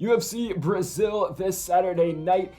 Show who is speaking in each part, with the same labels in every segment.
Speaker 1: UFC Brazil this Saturday night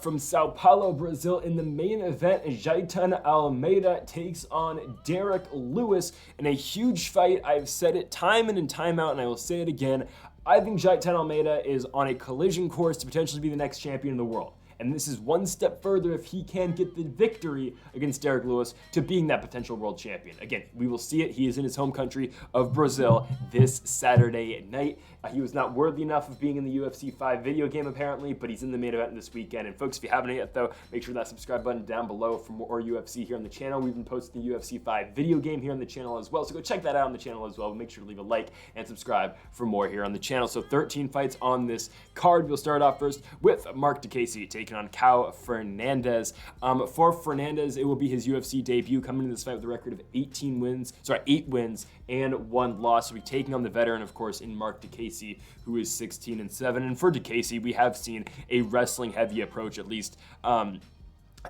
Speaker 1: from Sao Paulo, Brazil. In the main event, Jailton Almeida takes on Derrick Lewis in a huge fight. I've said it time in and time out, and I will say it again. I think Jailton Almeida is on a collision course to potentially be the next champion of the world. And this is one step further if he can get the victory against Derrick Lewis to being that potential world champion. Again, we will see it. He is in his home country of Brazil this Saturday night. He was not worthy enough of being in the UFC 5 video game apparently, but he's in the main event this weekend. And folks, if you haven't yet though, make sure that subscribe button down below for more UFC here on the channel. We've been posting the UFC 5 video game here on the channel as well, so go check that out on the channel as well. Make sure to leave a like and subscribe for more here on the channel. So 13 fights on this card. We'll start off first with Mark Diakiese taking on Fernandes. For Fernandes, it will be his UFC debut, coming into this fight with a record of 8 wins and 1 loss. So we're taking on the veteran, of course, in Mark Diakiese, who is 16-7. And for Diakiese, we have seen a wrestling-heavy approach, at least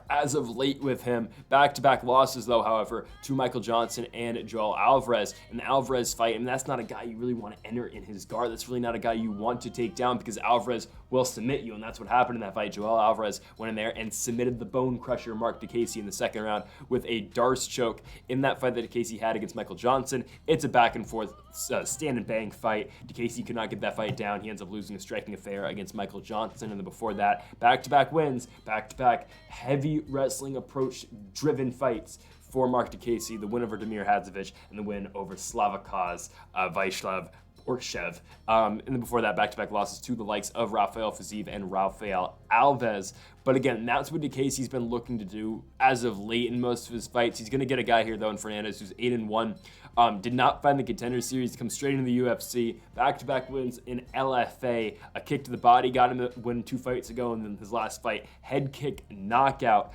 Speaker 1: as of late with him. Back-to-back losses, though, however, to Michael Johnson and Joel Alvarez. In the Alvarez fight, I mean, that's not a guy you really want to enter in his guard. That's really not a guy you want to take down because Alvarez will submit you, and that's what happened in that fight. Joel Alvarez went in there and submitted the bone crusher Mark Diakiese in the second round with a Darce choke in that fight that Diakiese had against Michael Johnson. It's a back-and-forth stand and bang fight. Diakiese could not get that fight down. He ends up losing a striking affair against Michael Johnson, and then before that, back-to-back wins, back-to-back heavy wrestling approach driven fights for Mark Diakiese, the win over Damir Hadzovic and the win over Slavakaz Vaishlav Orkshev. And then before that, back-to-back losses to the likes of Rafael Fiziev and Rafael Alves. But again, that's what Diakiese's been looking to do as of late in most of his fights. He's going to get a guy here, though, in Fernandes, who's 8-1. Did not find the Contender Series, come straight into the UFC. Back-to-back wins in LFA. A kick to the body got him to win 2 fights ago, and then his last fight, head kick knockout.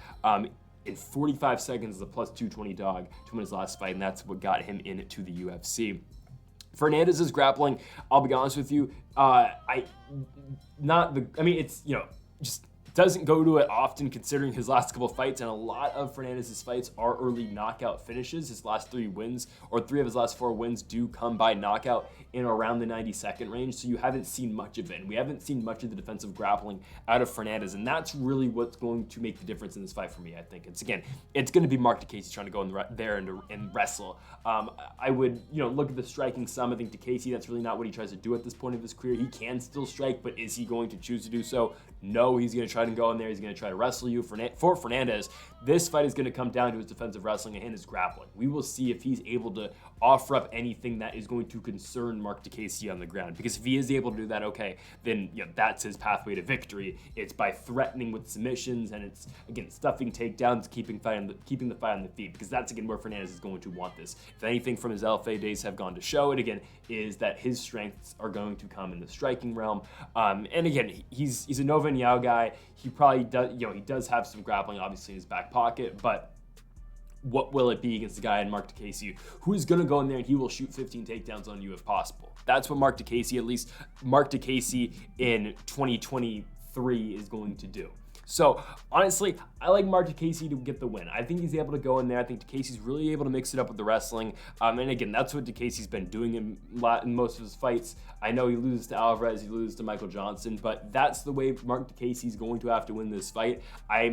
Speaker 1: In 45 seconds, the plus 220 dog to win his last fight, and that's what got him into the UFC. Fernandes' grappling, I'll be honest with you, it's, just doesn't go to it often considering his last couple fights, and a lot of Fernandes' fights are early knockout finishes. His last 3 wins, or 3 of his last 4 wins, do come by knockout in around the 90-second range, so you haven't seen much of it, and we haven't seen much of the defensive grappling out of Fernandes, and that's really what's going to make the difference in this fight for me, I think. It's going to be Mark Diakiese trying to go in there and wrestle. I would, look at the striking some. I think Diakiese, that's really not what he tries to do at this point of his career. He can still strike, but is he going to choose to do so? No, he's going to try to go in there. He's going to try to wrestle you. For Fernandes, this fight is going to come down to his defensive wrestling and his grappling. We will see if he's able to offer up anything that is going to concern Mark Diakiese on the ground. Because if he is able to do that, okay, then that's his pathway to victory. It's by threatening with submissions, and it's, again, stuffing takedowns, keeping the fight on the feet. Because that's, again, where Fernandes is going to want this. If anything from his LFA days have gone to show it, again, is that his strengths are going to come in the striking realm. And again, he's a Nova and Yao guy. He probably does, he does have some grappling obviously in his back pocket, but what will it be against the guy in Mark Diakiese who is going to go in there and he will shoot 15 takedowns on you if possible? That's what Mark Diakiese, at least Mark Diakiese in 2023, is going to do. So, honestly, I like Mark Diakiese to get the win. I think he's able to go in there. I think Diakiese's really able to mix it up with the wrestling. And again, that's what Diakiese's been doing in most of his fights. I know he loses to Alvarez, he loses to Michael Johnson, but that's the way Mark Diakiese's going to have to win this fight. I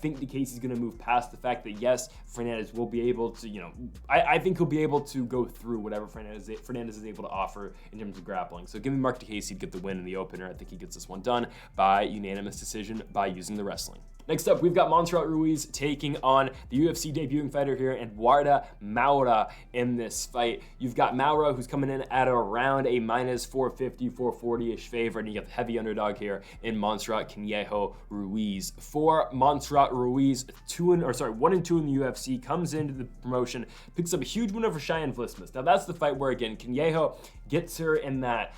Speaker 1: think Diakiese's going to move past the fact that, yes, Fernandes will be able to, I think he'll be able to go through whatever Fernandes is able to offer in terms of grappling. So give me Mark Diakiese to get the win in the opener. I think he gets this one done by unanimous decision by using the wrestling. Next up, we've got Ruiz taking on the UFC debuting fighter here, Eduardo Moura in this fight. You've got Moura, who's coming in at around a minus 450, 440-ish favorite, and you got the heavy underdog here in Montserrat Ruiz. For Montserrat Ruiz, 1-2 in the UFC, comes into the promotion, picks up a huge win over Cheyenne Vlismas. Now that's the fight where, again, Canello gets her in that,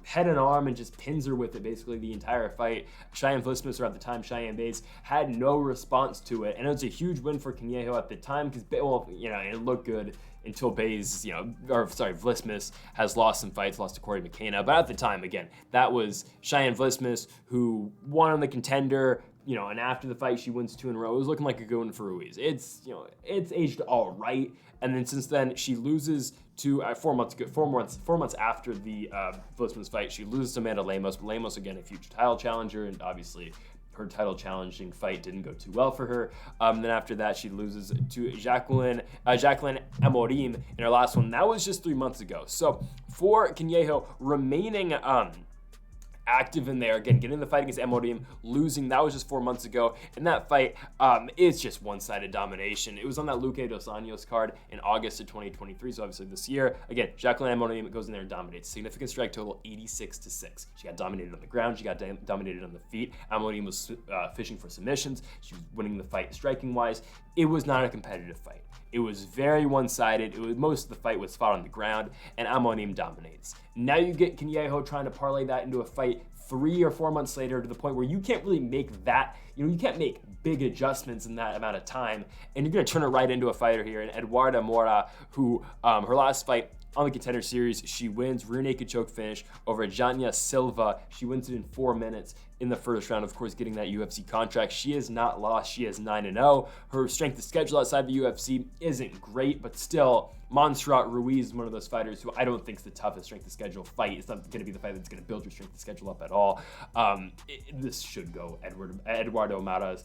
Speaker 1: head and arm and just pins her with it basically the entire fight. Cheyenne Vlismas, or at the time Cheyenne Bays, had no response to it, and it was a huge win for Canello at the time because, it looked good until Vlismas has lost some fights, lost to Corey McKenna. But at the time, again, that was Cheyenne Vlismas who won on the Contender, and after the fight, she wins 2 in a row. It was looking like a good one for Ruiz. It's aged all right. And then since then, she loses 4 months ago, 4 months after the Vlisman's fight, she loses to Amanda Lemos. Lemos, again, a future title challenger, and obviously her title challenging fight didn't go too well for her. Then after that, she loses to Jacqueline Amorim in her last one. That was just 3 months ago. So for Canello remaining active in there, again, getting the fight against Amorim, losing, that was just 4 months ago. And that fight is just one-sided domination. It was on that Luque dos Anjos card in August of 2023, so obviously this year. Again, Jacqueline Amorim goes in there and dominates. Significant strike total, 86-6. She got dominated on the ground. She got dominated on the feet. Amorim was fishing for submissions. She was winning the fight striking-wise. It was not a competitive fight. It was very one-sided. Most of the fight was fought on the ground, and Amorim dominates. Now you get Canello trying to parlay that into a fight 3 or 4 months later, to the point where you can't really make that, you can't make big adjustments in that amount of time, and you're going to turn it right into a fighter here. And Eduarda Moura, who her last fight on the Contender Series, she wins rear naked choke finish over Jania Silva. She wins it in 4 minutes in the first round, of course, getting that UFC contract. She has not lost. She is 9-0. Her strength of schedule outside the UFC isn't great, but still, Montserrat Ruiz is one of those fighters who I don't think is the toughest strength of schedule fight. It's not going to be the fight that's going to build your strength of schedule up at all. This should go Eduarda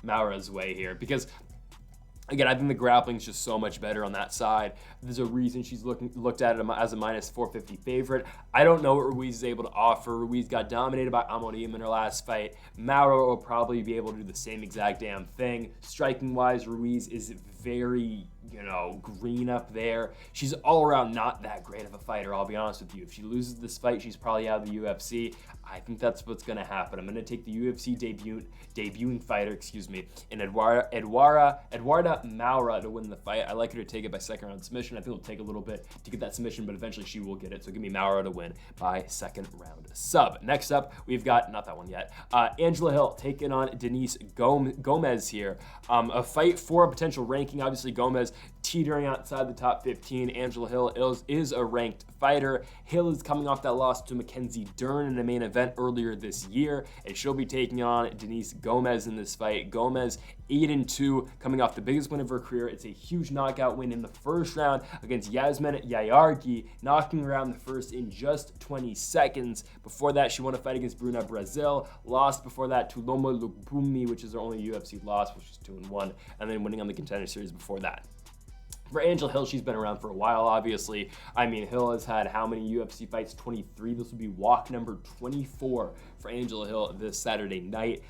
Speaker 1: Moura's way here, because again, I think the grappling is just so much better on that side. There's a reason she's looked at it as a minus 450 favorite. I don't know what Ruiz is able to offer. Ruiz got dominated by Amorim in her last fight. Moura will probably be able to do the same exact damn thing. Striking-wise, Ruiz is very, green up there. She's all around not that great of a fighter, I'll be honest with you. If she loses this fight, she's probably out of the UFC. I think that's what's going to happen. I'm going to take the UFC debuting fighter, in Eduarda Moura to win the fight. I like her to take it by second round submission. I think it'll take a little bit to get that submission, but eventually she will get it. So give me Moura to win by second round sub. Next up, we've got, not that one yet, Angela Hill taking on Denise Gomes here. A fight for a potential ranking. Obviously, Gomes teetering outside the top 15. Angela Hill is a ranked fighter. Hill is coming off that loss to Mackenzie Dern in the main event earlier this year, and she'll be taking on Denise Gomes in this fight. Gomes 8-2, coming off the biggest win of her career. It's a huge knockout win in the first round against Yasmin Jayargi, knocking her out in the first in just 20 seconds. Before that, she won a fight against Bruna Brazil, lost before that to Loma Lukbumi, which is her only UFC loss, which is 2-1, and then winning on the Contender Series before that. For Angela Hill, she's been around for a while, obviously. I mean, Hill has had how many UFC fights? 23. This will be walk number 24 for Angela Hill this Saturday night.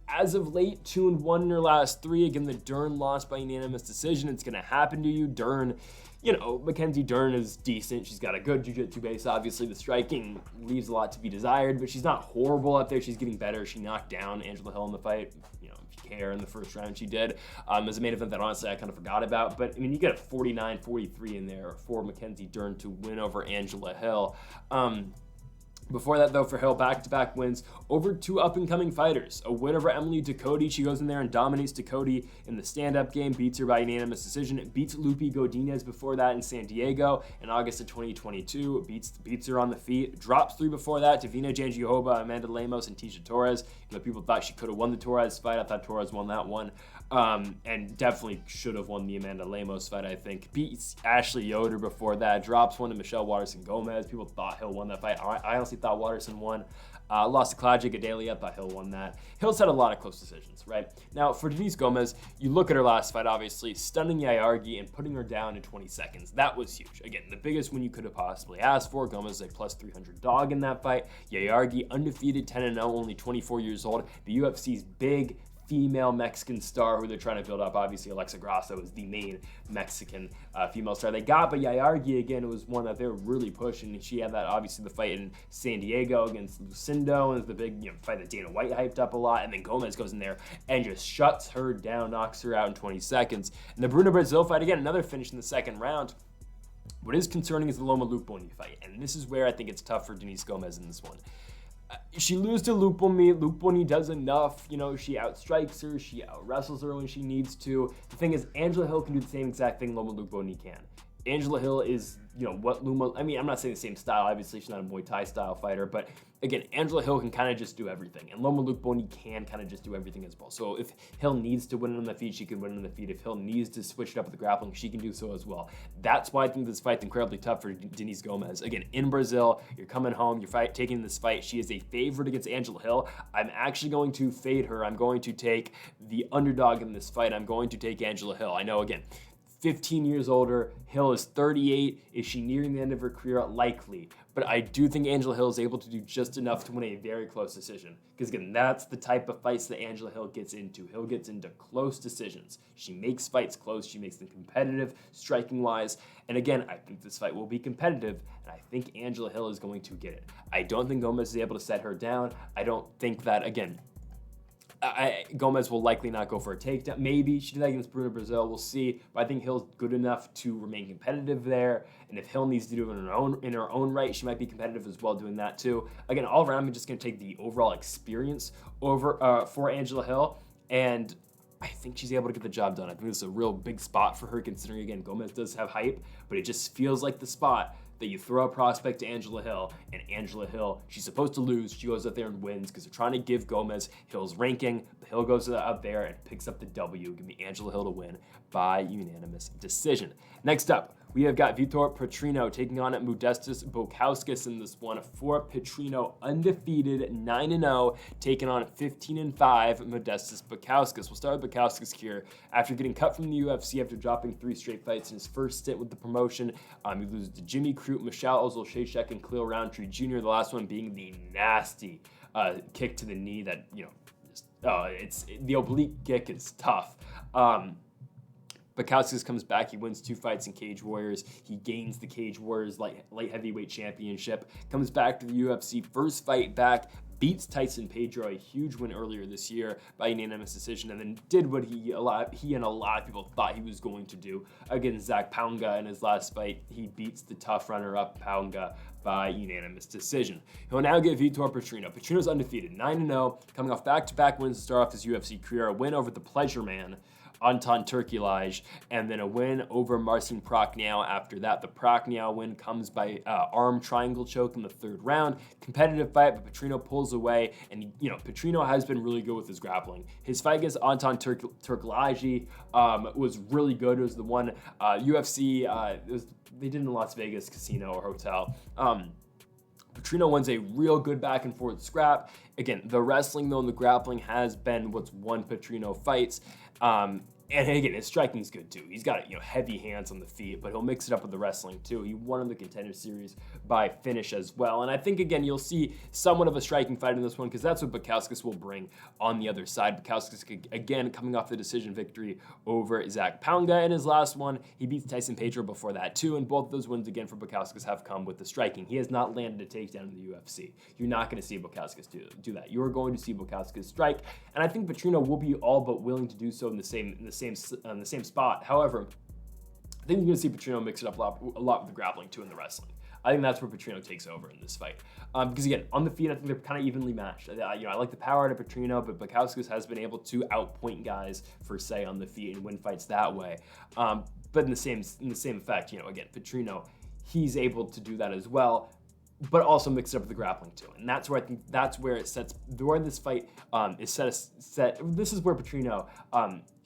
Speaker 1: As of late, 2-1 in her last 3. Again, the Dern loss by unanimous decision. It's going to happen to you. Dern, Mackenzie Dern is decent. She's got a good jiu-jitsu base. Obviously, the striking leaves a lot to be desired, but she's not horrible out there. She's getting better. She knocked down Angela Hill in the fight. If you care, in the first round, she did. As a main event that honestly I kind of forgot about. But, you get a 49-43 in there for Mackenzie Dern to win over Angela Hill. Before that, though, for Hill, back-to-back wins over 2 up-and-coming fighters. A win over Emily Ducote. She goes in there and dominates Ducote in the stand-up game, beats her by unanimous decision. Beats Lupi Godinez before that in San Diego in August of 2022. Beats her on the feet. Drops 3 before that to Vina Jandiroba, Amanda Lemos, and Tisha Torres. People thought she could have won the Torres fight. I thought Torres won that one. And definitely should have won the Amanda Lemos fight, I think. Beats Ashley Yoder before that. Drops 1 to Michelle Waterson-Gomez. People thought Hill won that fight. I honestly thought Waterson won. Lost to Claudia Gadelia. Thought Hill won that. Hill's had a lot of close decisions, right? Now, for Denise Gomes, you look at her last fight, obviously, stunning Jayargi and putting her down in 20 seconds. That was huge. Again, the biggest win you could have possibly asked for. Gomes is a plus 300 dog in that fight. Jayargi, undefeated, 10-0, only 24 years old. The UFC's big female Mexican star who they're trying to build up. Obviously, Alexa Grasso is the main Mexican female star they got, but Jayargi, again, it was one that they were really pushing, and she had that, obviously, the fight in San Diego against Lucindo, and the big fight that Dana White hyped up a lot, and then Gomes goes in there and just shuts her down, knocks her out in 20 seconds. And the Bruna Brazil fight, again, another finish in the second round. What is concerning is the Loma Lukboni fight, and this is where I think it's tough for Denise Gomes in this one. She loses to Lukboni. Lukboni does enough. She outstrikes her. She out-wrestles her when she needs to. The thing is, Angela Hill can do the same exact thing Loma Lukboni can. Angela Hill is, what Luma, I mean, I'm not saying the same style. Obviously, she's not a Muay Thai style fighter, but again, Angela Hill can kind of just do everything. And Loma Lukboni can kind of just do everything as well. So if Hill needs to win on the feet, she can win on the feet. If Hill needs to switch it up with the grappling, she can do so as well. That's why I think this fight's incredibly tough for Denise Gomes. Again, in Brazil, you're coming home, you're taking this fight. She is a favorite against Angela Hill. I'm actually going to fade her. I'm going to take the underdog in this fight. I'm going to take Angela Hill. I know, again, 15 years older. Hill is 38. Is she nearing the end of her career? Likely. But I do think Angela Hill is able to do just enough to win a very close decision. Because again, that's the type of fights that Angela Hill gets into. Hill gets into close decisions. She makes fights close. She makes them competitive, striking-wise. And again, I think this fight will be competitive, and I think Angela Hill is going to get it. I don't think Gomes is able to set her down. I don't think that, again, Gomes will likely not go for a takedown. Maybe she did that against Bruno Brazil. We'll see. But I think Hill's good enough to remain competitive there. And if Hill needs to do it in her own right, she might be competitive as well doing that too. Again, all around, I'm just going to take the overall experience over for Angela Hill. And I think she's able to get the job done. I think this is a real big spot for her, considering, again, Gomes does have hype, but it just feels like the spot that you throw a prospect to Angela Hill, and Angela Hill, she's supposed to lose. She goes out there and wins because they're trying to give Gomes Hill's ranking. Hill goes out there and picks up the W. Give me Angela Hill to win by unanimous decision. Next up, we have got Vitor Petrino taking on Modestas Bukauskas in this one. For Petrino, undefeated, 9-0, taking on 15-5 Modestas Bukauskas. We'll start with Bukauskas here. After getting cut from the UFC after dropping 3 straight fights in his first stint with the promotion, he loses to Jimmy Crute, Michelle Ozil-Shashek, and Khalil Roundtree Jr., the last one being the nasty kick to the knee that, it's the oblique kick is tough. Bukauskas comes back. He wins 2 fights in Cage Warriors. He gains the Cage Warriors light heavyweight championship. Comes back to the UFC. First fight back. Beats Tyson Pedro, a huge win earlier this year by unanimous decision, and then did what he and a lot of people thought he was going to do against Zach Pounga in his last fight. He beats the tough runner-up Pounga by unanimous decision. He'll now get Vitor Petrino. Petrino's undefeated, 9-0, coming off back-to-back wins to start off his UFC career. A win over the Pleasure Man, Anton Turkulaj, and then a win over Marcin Prachnio after that. The Prachnio win comes by arm triangle choke in the 3rd round. Competitive fight, but Petrino pulls away, and Petrino has been really good with his grappling. His fight against Anton Turkulaj was really good. It was the one UFC, they did in Las Vegas casino or hotel. Petrino wins a real good back and forth scrap. Again, the wrestling though and the grappling has been what's won Petrino fights. And again, his striking's good too. He's got heavy hands on the feet, but he'll mix it up with the wrestling too. He won in the Contender Series by finish as well. And I think, again, you'll see somewhat of a striking fight in this one because that's what Bukauskas will bring on the other side. Bukauskas, again, coming off the decision victory over Zach Pounga in his last one. He beats Tyson Pedro before that too, and both of those wins, again, for Bukauskas have come with the striking. He has not landed a takedown in the UFC. You're not going to see Bukauskas do that. You're going to see Bukauskas strike, and I think Petrino will be all but willing to do so in the same spot. However, I think you're going to see Petrino mix it up a lot with the grappling too and the wrestling. I think that's where Petrino takes over in this fight. Because again, on the feet, I think they're kind of evenly matched. I like the power out of Petrino, but Bukauskas has been able to outpoint guys for say on the feet and win fights that way. But in the same effect, again, Petrino, he's able to do that as well, but also mix it up with the grappling too. And that's where I think where this fight is set. This is where Petrino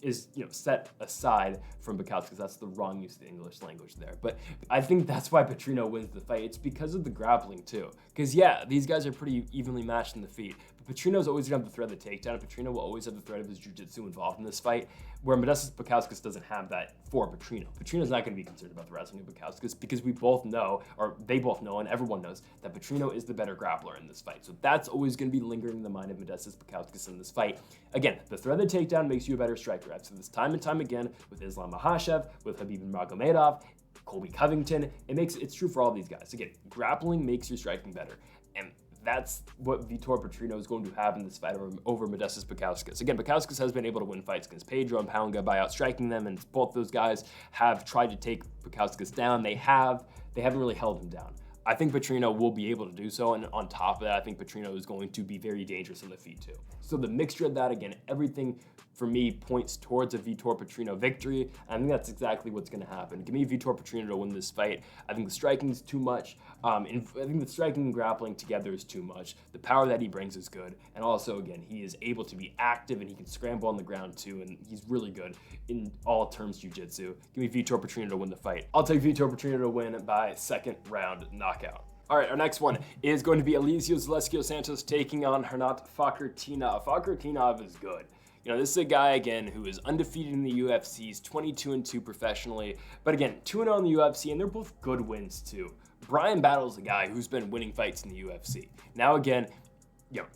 Speaker 1: is set aside from Bukauskas. That's the wrong use of the English language there. But I think that's why Petrino wins the fight. It's because of the grappling too. Because yeah, these guys are pretty evenly matched in the feet. But Petrino's always going to have the threat of the takedown. Petrino will always have the threat of his jiu-jitsu involved in this fight, where Modestas Bukauskas doesn't have that for Petrino. Petrino's not going to be concerned about the wrestling of Bukauskas because we both know, or they both know, and everyone knows, that Petrino is the better grappler in this fight. So that's always going to be lingering in the mind of Modestas Bukauskas in this fight. Again, the threat of the takedown makes you a better striker. I've said this time and time again with Islam Makhachev, with Khabib Magomedov, Colby Covington. It's true for all these guys. Again, grappling makes your striking better. And that's what Vitor Petrino is going to have in this fight over Modestas Bukauskas. Again, Bukauskas has been able to win fights against Pedro and Pounga by outstriking them, and both those guys have tried to take Bukauskas down. They haven't really held him down. I think Petrino will be able to do so, and on top of that, I think Petrino is going to be very dangerous on the feet too. So the mixture of that, again, everything for me points towards a Vitor Petrino victory. I think that's exactly what's going to happen. Give me Vitor Petrino to win this fight. I think the striking is too much. And I think the striking and grappling together is too much. The power that he brings is good. And also, again, he is able to be active and he can scramble on the ground too. And he's really good in all terms jiu-jitsu. Give me Vitor Petrino to win the fight. I'll take Vitor Petrino to win by second round knockout. All right, our next one is going to be Eliseo Zaleski dos Santos taking on Rinat Fakhretdinov. Fakhretdinov is good. You know, this is a guy, again, who is undefeated in the UFC. He's 22-2 professionally. But again, 2-0 in the UFC, and they're both good wins, too. Brian Battle's a guy who's been winning fights in the UFC. Now, again,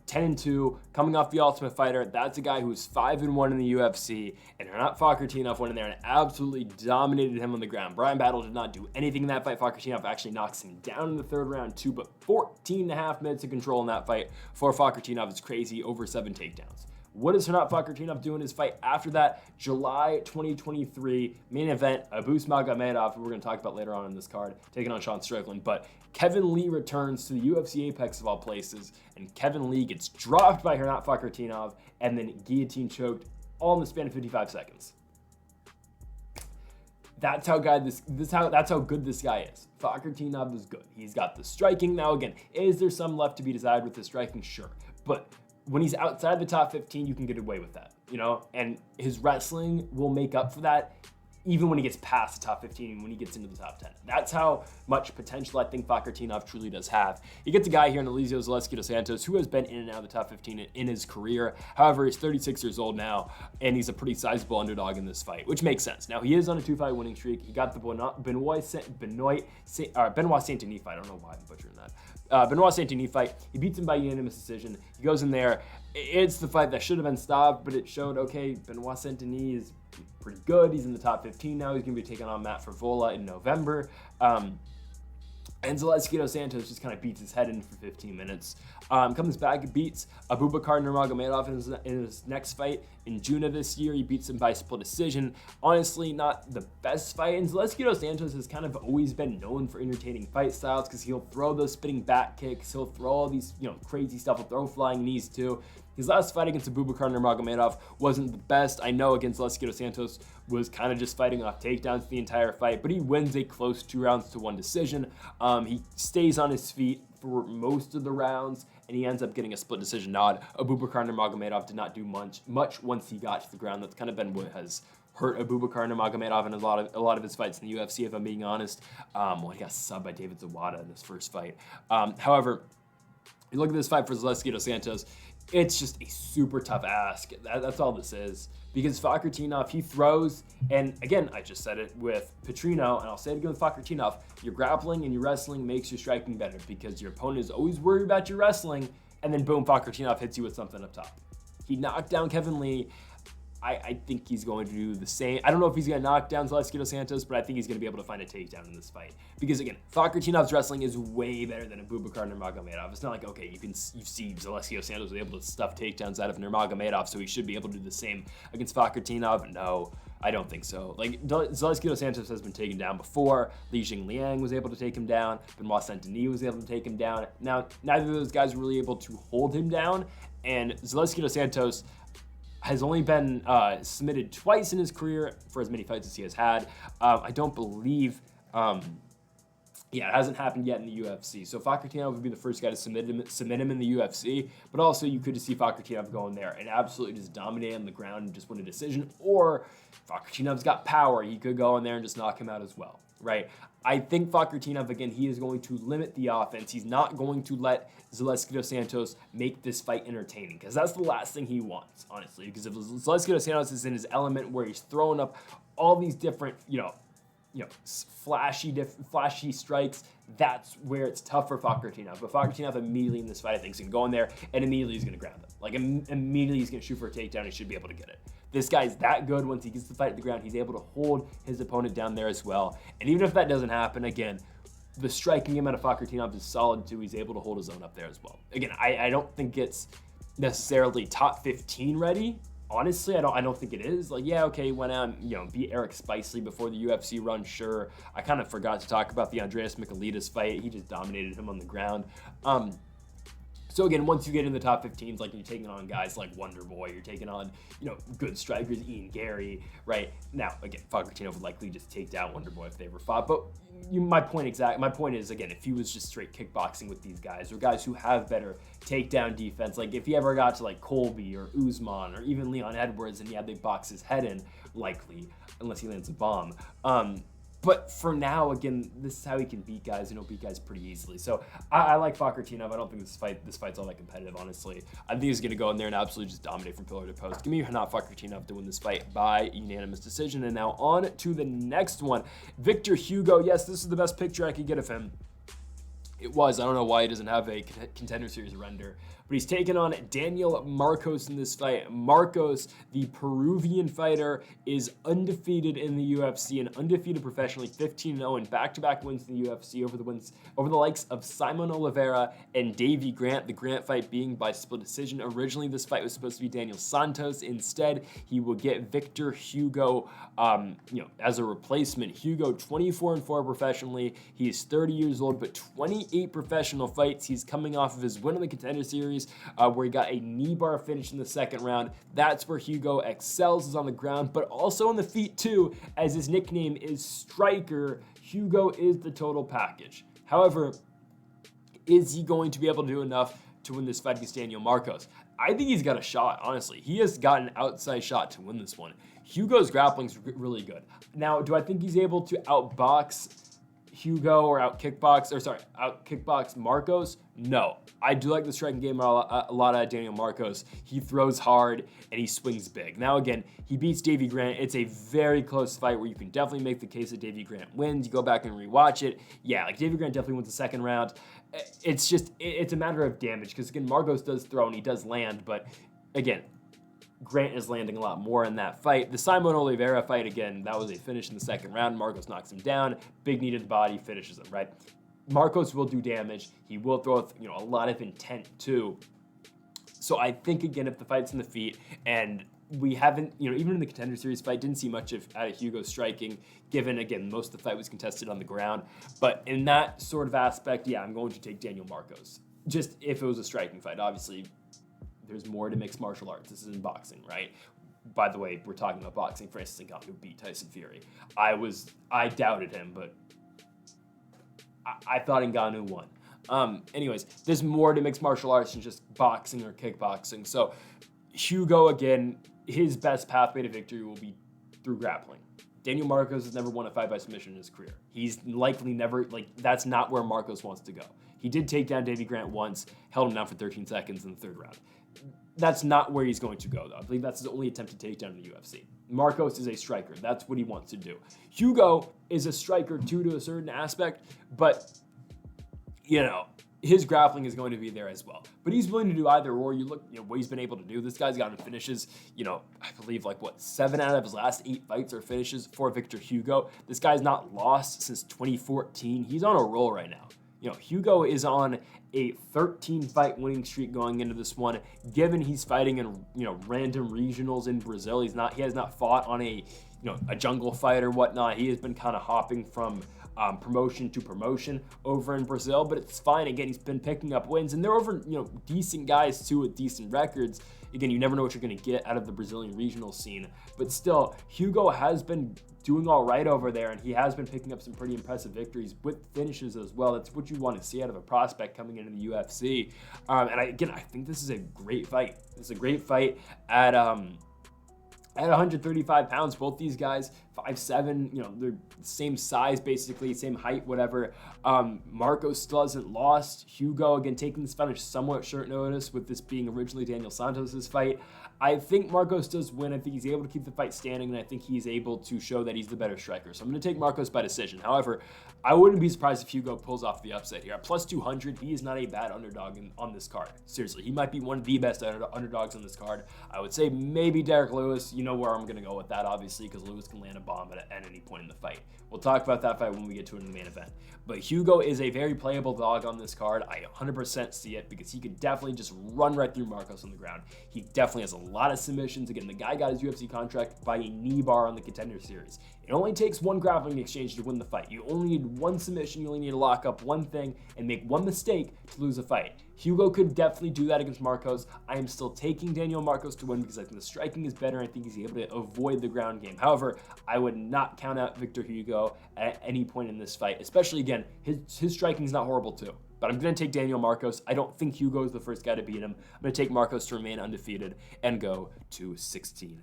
Speaker 1: 10-2, coming off the Ultimate Fighter. That's a guy who's 5-1 in the UFC, and Rinat Fakhretdinov went in there and absolutely dominated him on the ground. Brian Battle did not do anything in that fight. Fakhretdinov actually knocks him down in the third round, too, but 14.5 minutes of control in that fight for Fakhretdinov is crazy, over 7 takedowns. What does Rinat Fakhretdinov do in his fight after that? July 2023 main event, Abus Magomedov, who we're going to talk about later on in this card, taking on Sean Strickland. But Kevin Lee returns to the UFC Apex of all places, and Kevin Lee gets dropped by Rinat Fakhretdinov and then guillotine choked all in the span of 55 seconds. That's how good this guy is. Fakhretdinov is good. He's got the striking. Now again, is there some left to be desired with the striking? Sure. But when he's outside the top 15, you can get away with that, and his wrestling will make up for that even when he gets past the top 15 and when he gets into the top 10. That's how much potential I think Fakhretdinov truly does have. He gets a guy here in Eliseo Zaleski dos Santos who has been in and out of the top 15 in his career. However, he's 36 years old now, and he's a pretty sizable underdog in this fight, which makes sense. Now, he is on a 2-fight winning streak. He got the Benoit Saint-Denis fight. I don't know why I'm butchering that. Benoit Saint-Denis fight. He beats him by unanimous decision. He goes in there. It's the fight that should have been stopped, but it showed, okay, Benoit Saint-Denis is pretty good. He's in the top 15 now. He's going to be taking on Matt Frevola in November. And Zaleski dos Santos just kind of beats his head in for 15 minutes. Comes back, beats Abubakar Nurmagomedov in his next fight in June of this year. He beats him by split decision. Honestly, not the best fight. And Zaleski dos Santos has kind of always been known for entertaining fight styles because he'll throw those spinning back kicks. He'll throw all these crazy stuff. He'll throw flying knees too. His last fight against Abubakar Nurmagomedov wasn't the best. I know against Zaleski dos Santos was kind of just fighting off takedowns the entire fight, but he wins a close 2-1 decision. He stays on his feet for most of the rounds, and he ends up getting a split decision nod. Abubakar Nurmagomedov did not do much once he got to the ground. That's kind of been what has hurt Abubakar Nurmagomedov in a lot of his fights in the UFC, if I'm being honest. He got subbed by David Zawada in his first fight. However, you look at this fight for Zaleski dos Santos, it's just a super tough ask. That's all this is. Because Fakhretdinov, he throws, and again, I just said it with Petrino, and I'll say it again with Fakhretdinov, your grappling and your wrestling makes your striking better because your opponent is always worried about your wrestling, and then boom, Fakhretdinov hits you with something up top. He knocked down Kevin Lee. I think he's going to do the same. I don't know if he's going to knock down Zaleski dos Santos, but I think he's going to be able to find a takedown in this fight. Because again, Fakhretdinov's wrestling is way better than Abubakar Nurmagomedov. It's not like, okay, you see Zaleski dos Santos was able to stuff takedowns out of Nurmagomedov, so he should be able to do the same against Fakhretdinov. No, I don't think so. Like, Zaleski dos Santos has been taken down before. Li Jingliang was able to take him down. Benoit Saint-Denis was able to take him down. Now, neither of those guys were really able to hold him down, and Zaleski dos Santos has only been submitted twice in his career for as many fights as he has had. I don't believe, it hasn't happened yet in the UFC. So Fakhretdinov would be the first guy to submit him in the UFC, but also you could just see Fakhretdinov go in there and absolutely just dominate on the ground and just win a decision, or Fakhretdinov's got power. He could go in there and just knock him out as well, right? I think Fakhretdinov, again, he is going to limit the offense. He's not going to let Zaleski dos Santos make this fight entertaining, because that's the last thing he wants, honestly. Because if Zaleski dos Santos is in his element where he's throwing up all these different, flashy strikes, that's where it's tough for Fakhretdinov. But Fakhretdinov immediately in this fight, I think, is going to go in there and immediately he's going to grab him. Like, immediately he's going to shoot for a takedown. He should be able to get it. This guy's that good. Once he gets the fight at the ground, he's able to hold his opponent down there as well. And even if that doesn't happen, again, the striking game out of Fakhretdinov is solid too. He's able to hold his own up there as well. Again, I don't think it's necessarily top 15 ready, honestly, I don't think it is. Like, yeah, okay, he went out and, beat Eric Spicely before the UFC run, sure. I kind of forgot to talk about the Andreas Michailidis fight. He just dominated him on the ground. So again, once you get in the top 15s, like you're taking on guys like Wonder Boy, you're taking on, good strikers, Ian Gary, right? Now, again, Fakhretdinov would likely just take down Wonder Boy if they ever fought. But my point is, again, if he was just straight kickboxing with these guys, or guys who have better takedown defense, like if he ever got to like Colby or Usman or even Leon Edwards, and they box his head in, likely, unless he lands a bomb. But for now, again, this is how he can beat guys, beat guys pretty easily. So I like Fakhretdinov. I don't think this fight's all that competitive, honestly. I think he's going to go in there and absolutely just dominate from pillar to post. Give me Hanat Fakhretdinov to win this fight by unanimous decision. And now on to the next one. Victor Hugo. Yes, this is the best picture I could get of him. It was. I don't know why he doesn't have a Contender Series render. But he's taking on Daniel Marcos in this fight. Marcos, the Peruvian fighter, is undefeated in the UFC and undefeated professionally, 15-0 in back-to-back wins in the UFC over the likes of Simon Oliveira and Davey Grant. The Grant fight being by split decision. Originally, this fight was supposed to be Daniel Santos. Instead, he will get Victor Hugo, as a replacement. Hugo, 24-4 professionally. He is 30 years old, but 28 professional fights. He's coming off of his win in the Contender Series, where he got a knee bar finish in the second round. That's where Hugo excels, is on the ground, but also on the feet too, as his nickname is Striker. Hugo is the total package. However, is he going to be able to do enough to win this fight against Daniel Marcos? I think he's got a shot, honestly. He has got an outside shot to win this one. Hugo's grappling's really good. Now, do I think he's able to outbox Hugo or out kickbox Marcos? No. I do like the striking game a lot out of Daniel Marcos. He throws hard and he swings big. Now again, he beats Davey Grant. It's a very close fight where you can definitely make the case that Davey Grant wins. You go back and rewatch it. Yeah, like Davey Grant definitely wins the second round. It's a matter of damage, because again, Marcos does throw and he does land, but again, Grant is landing a lot more in that fight. The Simon Oliveira fight, again, that was a finish in the second round. Marcos knocks him down, big knee to the body, finishes him, right? Marcos will do damage. He will throw with, a lot of intent too. So I think, again, if the fight's in the feet, and we haven't, even in the Contender Series fight, didn't see much out of Hugo striking, given, again, most of the fight was contested on the ground. But in that sort of aspect, yeah, I'm going to take Daniel Marcos. Just if it was a striking fight, obviously. There's more to mixed martial arts. This is in boxing, right? By the way, we're talking about boxing. Francis Ngannou beat Tyson Fury. I doubted him, but I thought Ngannou won. Anyways, there's more to mixed martial arts than just boxing or kickboxing. So Hugo, again, his best pathway to victory will be through grappling. Daniel Marcos has never won a fight by submission in his career. He's likely never, that's not where Marcos wants to go. He did take down Davey Grant once, held him down for 13 seconds in the third round. That's not where he's going to go, though. I believe that's his only attempted takedown in the UFC. Marcos is a striker. That's what he wants to do. Hugo is a striker, too, to a certain aspect, but, his grappling is going to be there as well. But he's willing to do either or. You look, what he's been able to do. This guy's gotten finishes, I believe 7 out of his last 8 fights are finishes for Victor Hugo. This guy's not lost since 2014. He's on a roll right now. Hugo is on a 13-fight winning streak going into this one. Given he's fighting in, random regionals in Brazil, he has not fought on a jungle fight or whatnot. He has been kind of hopping from promotion to promotion over in Brazil, but it's fine. Again, he's been picking up wins, and they're over, decent guys too with decent records. Again, you never know what you're going to get out of the Brazilian regional scene, but still, Hugo has been doing all right over there, and he has been picking up some pretty impressive victories with finishes as well. That's what you want to see out of a prospect coming into the UFC. I think this is a great fight. It's a great fight at 135 pounds. Both these guys, 5'7", they're same size, basically, same height, whatever. Marcos still hasn't lost. Hugo, again, taking this fight on somewhat short notice, with this being originally Daniel Santos' fight. I think Marcos does win. I think he's able to keep the fight standing, and I think he's able to show that he's the better striker. So I'm going to take Marcos by decision. However, I wouldn't be surprised if Hugo pulls off the upset here. At plus 200, he is not a bad underdog on this card. Seriously, he might be one of the best underdogs on this card. I would say maybe Derrick Lewis, You know where I'm going to go with that, obviously, because Lewis can land a bomb at any point in the fight. We'll talk about that fight when we get to it in the main event. But Hugo is a very playable dog on this card. I 100% see it because he could definitely just run right through Marcos on the ground. He definitely has a lot of submissions. Again, the guy got his UFC contract by a knee bar on the Contender Series. It only takes one grappling exchange to win the fight. You only need one submission. You only need to lock up one thing and make one mistake to lose a fight. Hugo could definitely do that against Marcos. I am still taking Daniel Marcos to win because I think the striking is better. I think he's able to avoid the ground game. However, I would not count out Victor Hugo at any point in this fight, especially, again, his striking is not horrible too. But I'm going to take Daniel Marcos. I don't think Hugo is the first guy to beat him. I'm going to take Marcos to remain undefeated and go to 16-0.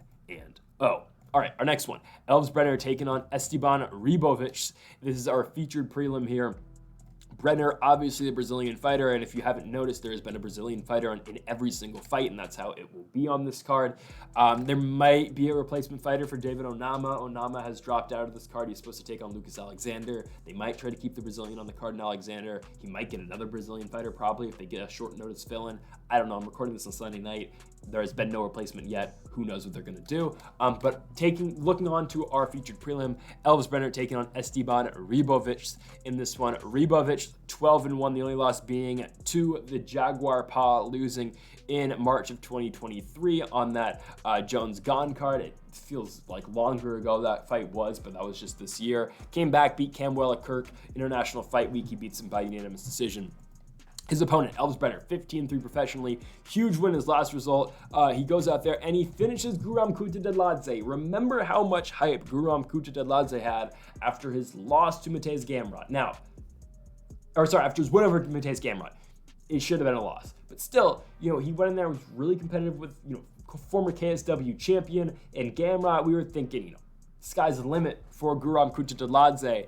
Speaker 1: All right, our next one. Elves Brener taking on Esteban Ribovics. This is our featured prelim here. Brener, obviously the Brazilian fighter, and if you haven't noticed, there has been a Brazilian fighter in every single fight, and that's how it will be on this card. There might be a replacement fighter for David Onama. Onama has dropped out of this card. He's supposed to take on Lucas Alexander. They might try to keep the Brazilian on the card in Alexander. He might get another Brazilian fighter, probably, if they get a short notice fill-in. I don't know. I'm recording this on Sunday night. There has been no replacement yet. Who knows what they're going to do? But looking on to our featured prelim, Elvis Brener taking on Esteban Ribovics in this one. Ribovics 12-1, the only loss being to the Jaguar Paw, losing in March of 2023 on that Jones Gone card. It feels like longer ago that fight was, but that was just this year. Came back, beat Camwella Kirk, International Fight Week. He beats him by unanimous decision. His opponent, Elvis Brener, 15-3 professionally. Huge win his last result. He goes out there and he finishes Guram Kutateladze. Remember how much hype Guram Kutateladze had after his loss to Mateusz Gamrot. After his win over Mateusz Gamrot. It should have been a loss. But still, he went in there and was really competitive with, former KSW champion and Gamrot. We were thinking, sky's the limit for Guram Kutateladze.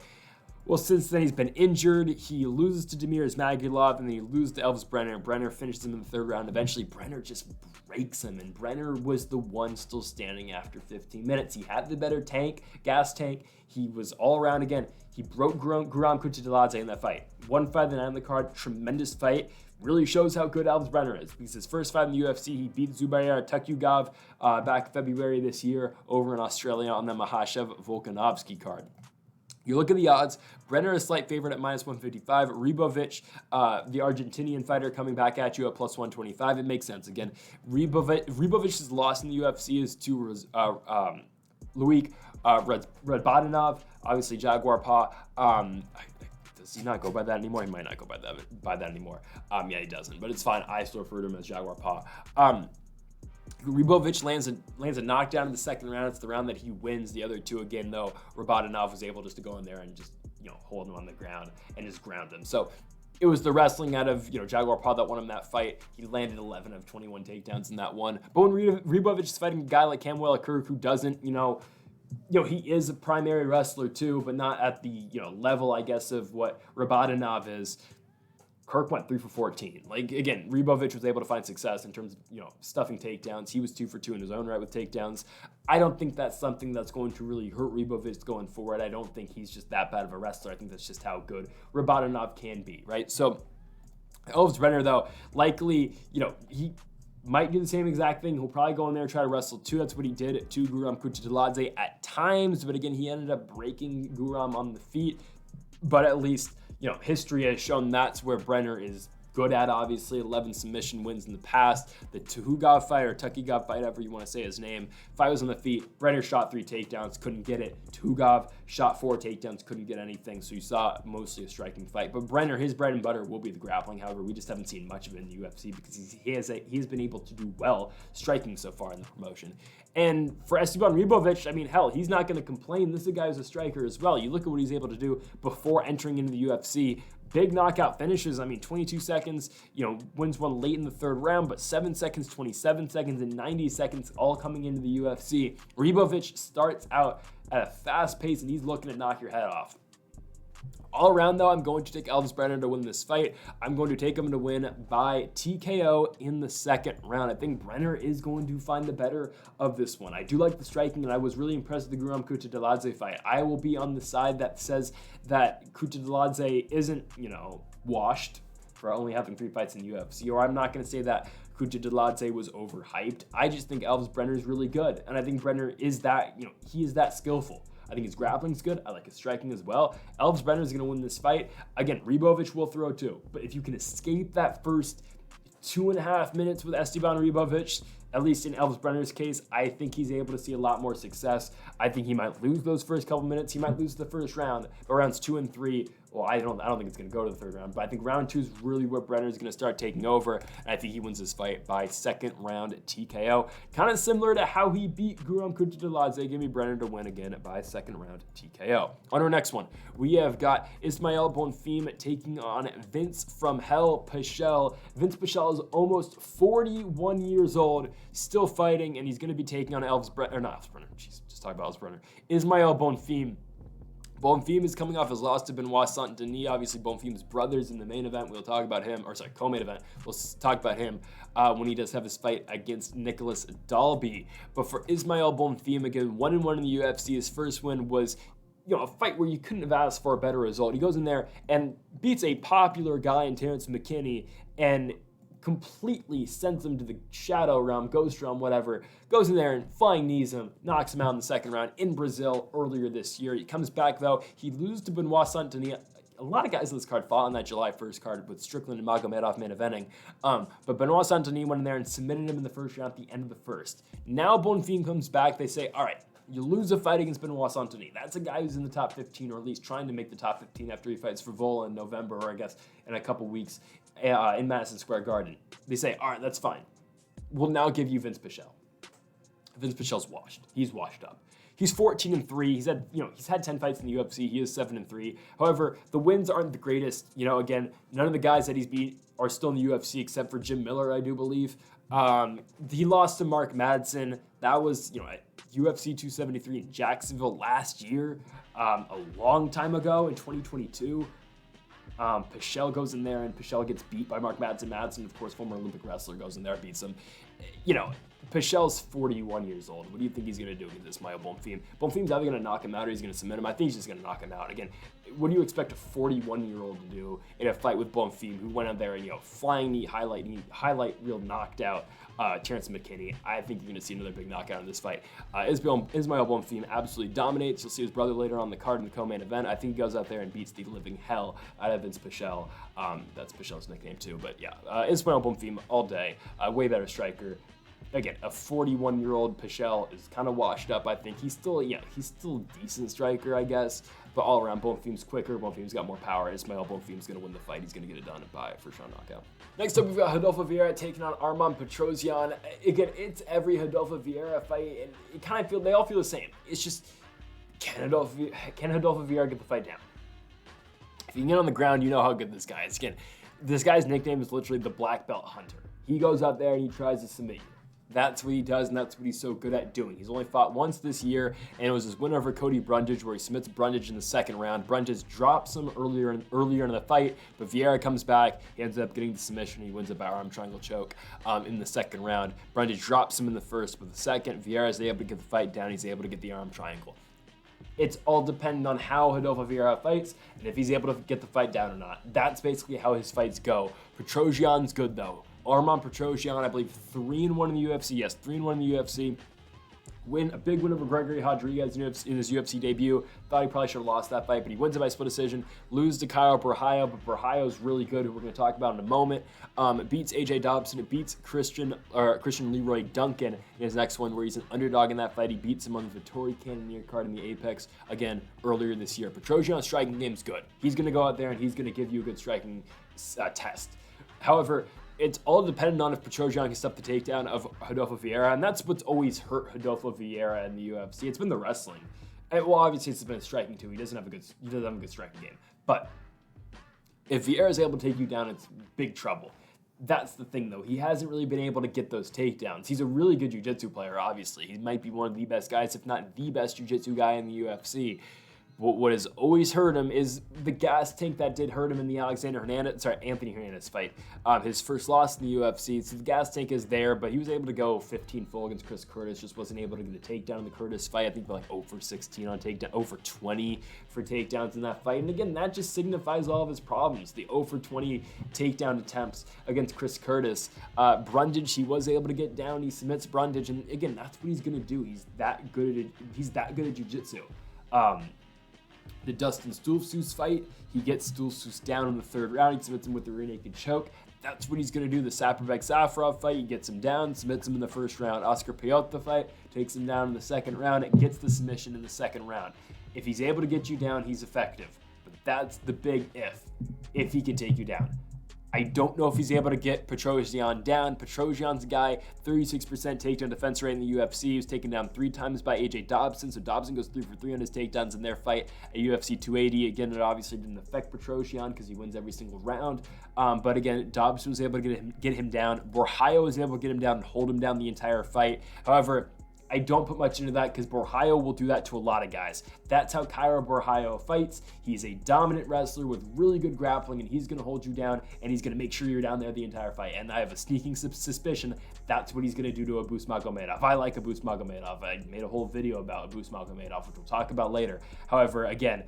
Speaker 1: Well, since then, he's been injured. He loses to Damir Ismagulov, and then he loses to Elvis Brener. Brener finishes him in the third round. Eventually, Brener just breaks him, and Brener was the one still standing after 15 minutes. He had the better gas tank. He was all around again. He broke Guram Kutateladze in that fight. One fight, the night on the card, tremendous fight. Really shows how good Elvis Brener is. Because his first fight in the UFC, he beat Zubair Tukhugov back February this year over in Australia on the Mahashev Volkanovski card. You look at the odds, Brener is slight favorite at -155. Ribovics, the Argentinian fighter, coming back at you at +125. It makes sense. Again, Ribovics' loss in the UFC is to Loic Radbadinov, obviously Jaguar Paw. Does he not go by that anymore? He might not go by that anymore. Yeah, he doesn't, but it's fine. I still refer to him as Jaguar Paw. Ribovics lands a knockdown in the second round. It's the round that he wins. The other two, again, though, Radbadinov was able just to go in there and just, hold him on the ground and just ground him. So it was the wrestling out of, Jaguar Paw that won him that fight. He landed 11 of 21 takedowns in that one. But when Ribovics is fighting a guy like Camwella Kirk, who doesn't, he is a primary wrestler too, but not at the, level, I guess, of what Radbadinov is. Kirk went 3 for 14. Again, Ribovics was able to find success in terms of, stuffing takedowns. He was 2 for 2 in his own right with takedowns. I don't think that's something that's going to really hurt Ribovics going forward. I don't think he's just that bad of a wrestler. I think that's just how good Radbadinov can be, right? So, Elvis Brener, though, likely, he might do the same exact thing. He'll probably go in there and try to wrestle too. That's what he did to Guram Kutateladze at times. But again, he ended up breaking Guram on the feet. But at least, history has shown that's where Brener is good at, obviously. 11 submission wins in the past. The Tukhugov fight, or Tukhugov fight, however you want to say his name, fight was on the feet. Brener shot 3 takedowns, couldn't get it. Tukhugov shot 4 takedowns, couldn't get anything. So you saw mostly a striking fight. But Brener, his bread and butter will be the grappling. However, we just haven't seen much of it in the UFC because he has been able to do well striking so far in the promotion. And for Esteban Ribovics, hell, he's not going to complain. This is a guy who's a striker as well. You look at what he's able to do before entering into the UFC. Big knockout finishes. 22 seconds, wins one late in the third round, but 7 seconds, 27 seconds, and 90 seconds all coming into the UFC. Ribovics starts out at a fast pace, and he's looking to knock your head off. All around, though, I'm going to take Elvis Brener to win this fight. I'm going to take him to win by TKO in the second round. I think Brener is going to find the better of this one. I do like the striking, and I was really impressed with the Guram Kutateladze fight. I will be on the side that says that Kutateladze isn't, washed. for only having 3 fights in the UFC, or I'm not going to say that Kutateladze was overhyped. I just think Elvis Brener is really good, and I think Brener is that, he is that skillful. I think his grappling's good. I like his striking as well. Elvis Brener is going to win this fight. Again, Ribovics will throw too, but if you can escape that first 2.5 minutes with Esteban Ribovics, at least in Elvis Brener's case, I think he's able to see a lot more success. I think he might lose those first couple minutes. He might lose the first round, but rounds 2 and 3, well, I don't think it's going to go to the third round, but I think round 2 is really where Brener is going to start taking over, and I think he wins this fight by second round TKO. Kind of similar to how he beat Guram Kutateladze. Give me Brener to win again by second round TKO. On our next one, we have got Ismael Bonfim taking on Vince from Hell Pichel. Vince Pichel is almost 41 years old, still fighting, and he's going to be taking on Elvis Brener. Jeez, just talk about Elvis Brener. Ismael Bonfim. Bonfim is coming off his loss to Benoit Saint-Denis. Obviously, Bonfim's brother's in the main event. We'll talk about him, co-main event. We'll talk about him when he does have his fight against Nicholas Dalby. But for Ismael Bonfim, again, 1-1 in the UFC. His first win was, a fight where you couldn't have asked for a better result. He goes in there and beats a popular guy in Terrence McKinney and completely sends him to the shadow realm, ghost realm, whatever. Goes in there and flying knees him, knocks him out in the second round in Brazil earlier this year. He comes back, though. He loses to Benoit Saint-Denis. A lot of guys in this card fought on that July 1st card with Strickland and Magomedov main eventing. But Benoit Saint-Denis went in there and submitted him in the first round at the end of the first. Now Bonfim comes back. They say, all right, you lose a fight against Benoit Saint-Denis. That's a guy who's in the top 15, or at least trying to make the top 15 after he fights Favola in November, or I guess in a couple weeks in Madison Square Garden. They say, all right, that's fine. We'll now give you Vince Pichel. Vince Pichel's washed. He's washed up. He's 14-3. He's had 10 fights in the UFC. He is 7-3. However, the wins aren't the greatest. Again, none of the guys that he's beat are still in the UFC except for Jim Miller, I do believe. He lost to Mark Madsen. That was, at UFC 273 in Jacksonville last year, a long time ago in 2022. Pichel goes in there and Pichel gets beat by Mark Madsen. Madsen, of course, former Olympic wrestler, goes in there, beats him. Pichel's 41 years old. What do you think he's going to do against Ismael Bonfim? Bonfim's either going to knock him out or he's going to submit him. I think he's just going to knock him out. Again, what do you expect a 41-year-old to do in a fight with Bonfim, who went out there and, flying knee, highlight reel knocked out Terrence McKinney? I think you're going to see another big knockout in this fight. Ismael Bonfim absolutely dominates. You'll see his brother later on the card in the co-main event. I think he goes out there and beats the living hell out of Vince Pichel. That's Pichel's nickname too. But yeah, Ismael Bonfim all day. Way better striker. Again, a 41-year-old Pichel is kind of washed up. I think he's still a decent striker, I guess. But all around, Bonfim's quicker. Bonfim's got more power. Ismael Bonfim's going to win the fight. He's going to get it done by a first-round knockout. Next up, we've got Rodolfo Vieira taking on Arman Petrosyan. Again, it's every Rodolfo Vieira fight, and it kind of they all feel the same. It's just, can Rodolfo Vieira get the fight down? If you can get on the ground, you know how good this guy is. Again, this guy's nickname is literally the Black Belt Hunter. He goes out there and he tries to submit you. That's what he does, and that's what he's so good at doing. He's only fought once this year, and it was his win over Cody Brundage, where he submits Brundage in the second round. Brundage drops him earlier in the fight, but Vieira comes back. He ends up getting the submission. He wins a power arm triangle choke in the second round. Brundage drops him in the first, but the second, Vieira is able to get the fight down. He's able to get the arm triangle. It's all dependent on how Rodolfo Vieira fights and if he's able to get the fight down or not. That's basically how his fights go. Petrosyan's good, though. Arman Petrosyan, I believe, 3-1 in the UFC. Yes, 3-1 in the UFC. A big win over Gregory Rodriguez in his UFC debut. Thought he probably should have lost that fight, but he wins it by split decision. Loses to Kyle Borralho, but Borralho's really good, who we're going to talk about in a moment. It beats AJ Dobson. It beats Christian Leroy Duncan in his next one, where he's an underdog in that fight. He beats him on the Vittori Cannonier card in the Apex, again, earlier this year. Petrosyan's striking game's good. He's going to go out there and he's going to give you a good striking test. However, it's all dependent on if Petrosyan can stop the takedown of Rodolfo Vieira, and that's what's always hurt Rodolfo Vieira in the UFC. It's been the wrestling. And, well, obviously it's been striking too. He doesn't have a good striking game. But if Vieira is able to take you down, it's big trouble. That's the thing, though. He hasn't really been able to get those takedowns. He's a really good jiu-jitsu player, obviously. He might be one of the best guys, if not the best jiu-jitsu guy in the UFC. But what has always hurt him is the gas tank that did hurt him in the Anthony Hernandez fight. His first loss in the UFC. So the gas tank is there, but he was able to go 15 full against Chris Curtis. Just wasn't able to get a takedown in the Curtis fight. I think like 0 for 16 on takedown, 0 for 20 for takedowns in that fight. And again, that just signifies all of his problems. The 0 for 20 takedown attempts against Chris Curtis. Brundage, he was able to get down. He submits Brundage, and again, that's what he's gonna do. He's that good at jiu-jitsu. The Dustin Stoltzfus fight, he gets Stoltzfus down in the 3rd round. He submits him with the rear naked choke. That's what he's going to do. The Saprovic-Safarov fight, he gets him down, submits him in the 1st round. Oscar Piotr fight, takes him down in the 2nd round and gets the submission in the 2nd round. If he's able to get you down, he's effective. But that's the big if he can take you down. I don't know if he's able to get Petrosyan down. Petrosyan's a guy, 36% takedown defense rate in the UFC. He was taken down 3 times by AJ Dobson, so Dobson goes 3 for 3 on his takedowns in their fight at UFC 280. Again, it obviously didn't affect Petrosyan because he wins every single round. But again, Dobson was able to get him down. Borralho was able to get him down and hold him down the entire fight. However, I don't put much into that because Borralho will do that to a lot of guys. That's how Caio Borralho fights. He's a dominant wrestler with really good grappling, and he's going to hold you down, and he's going to make sure you're down there the entire fight. And I have a sneaking suspicion that's what he's going to do to Abus Magomedov. I like Abus Magomedov. I made a whole video about Abus Magomedov, which we'll talk about later. However, again,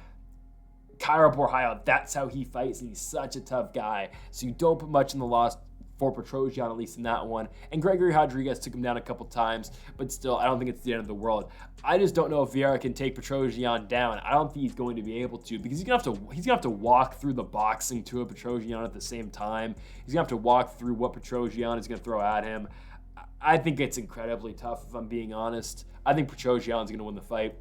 Speaker 1: Caio Borralho, that's how he fights, and he's such a tough guy. So you don't put much in the loss for Petrosyan, at least in that one. And Gregory Rodriguez took him down a couple times, but still, I don't think it's the end of the world. I just don't know if Vieira can take Petrosyan down. I don't think he's going to be able to, because he's gonna have to walk through the boxing to a Petrosyan at the same time. He's gonna have to walk through what Petrosyan is gonna throw at him. I think it's incredibly tough, if I'm being honest. I think Petrosyan's gonna win the fight.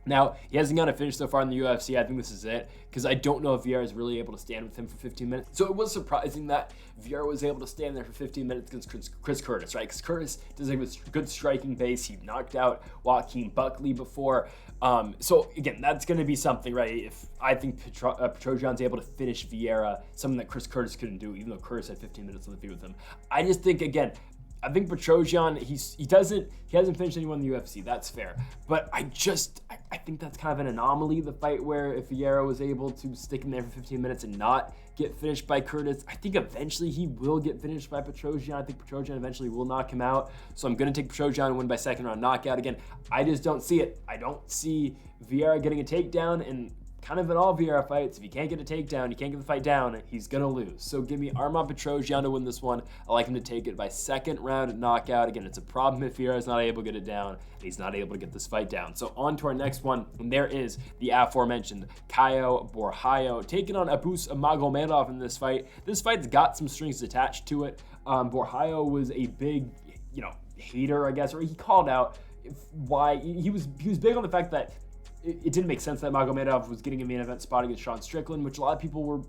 Speaker 1: Now, he hasn't gotten a finish so far in the UFC. I think this is it, because I don't know if Vieira is really able to stand with him for 15 minutes. So it was surprising that Vieira was able to stand there for 15 minutes against Chris Curtis, right? Because Curtis does have a good striking base. He knocked out Joaquin Buckley before. So again, that's going to be something, right? If I think Petrosyan's able to finish Vieira, something that Chris Curtis couldn't do, even though Curtis had 15 minutes on the field with him. I just think, again, I think Petrosyan, he hasn't finished anyone in the UFC. That's fair, but I think that's kind of an anomaly. The fight where if Vieira was able to stick him there for 15 minutes and not get finished by Curtis, I think eventually he will get finished by Petrosyan. I think Petrosyan eventually will knock him out. So I'm going to take Petrosyan and win by 2nd round knockout. Again, I just don't see it. I don't see Vieira getting a takedown, and kind of in all Vieira fights, if you can't get a takedown, you can't get the fight down, he's going to lose. So give me Arman Petrosyan to win this one. I like him to take it by 2nd round knockout. Again, it's a problem if Vieira is not able to get it down, and he's not able to get this fight down. So on to our next one, and there is the aforementioned Caio Borralho taking on Abus Magomedov in this fight. This fight's got some strings attached to it. Borralho was a big, hater, I guess, or he called out why he was big on the fact that it didn't make sense that Magomedov was getting a main event spot against Sean Strickland, which a lot of people were,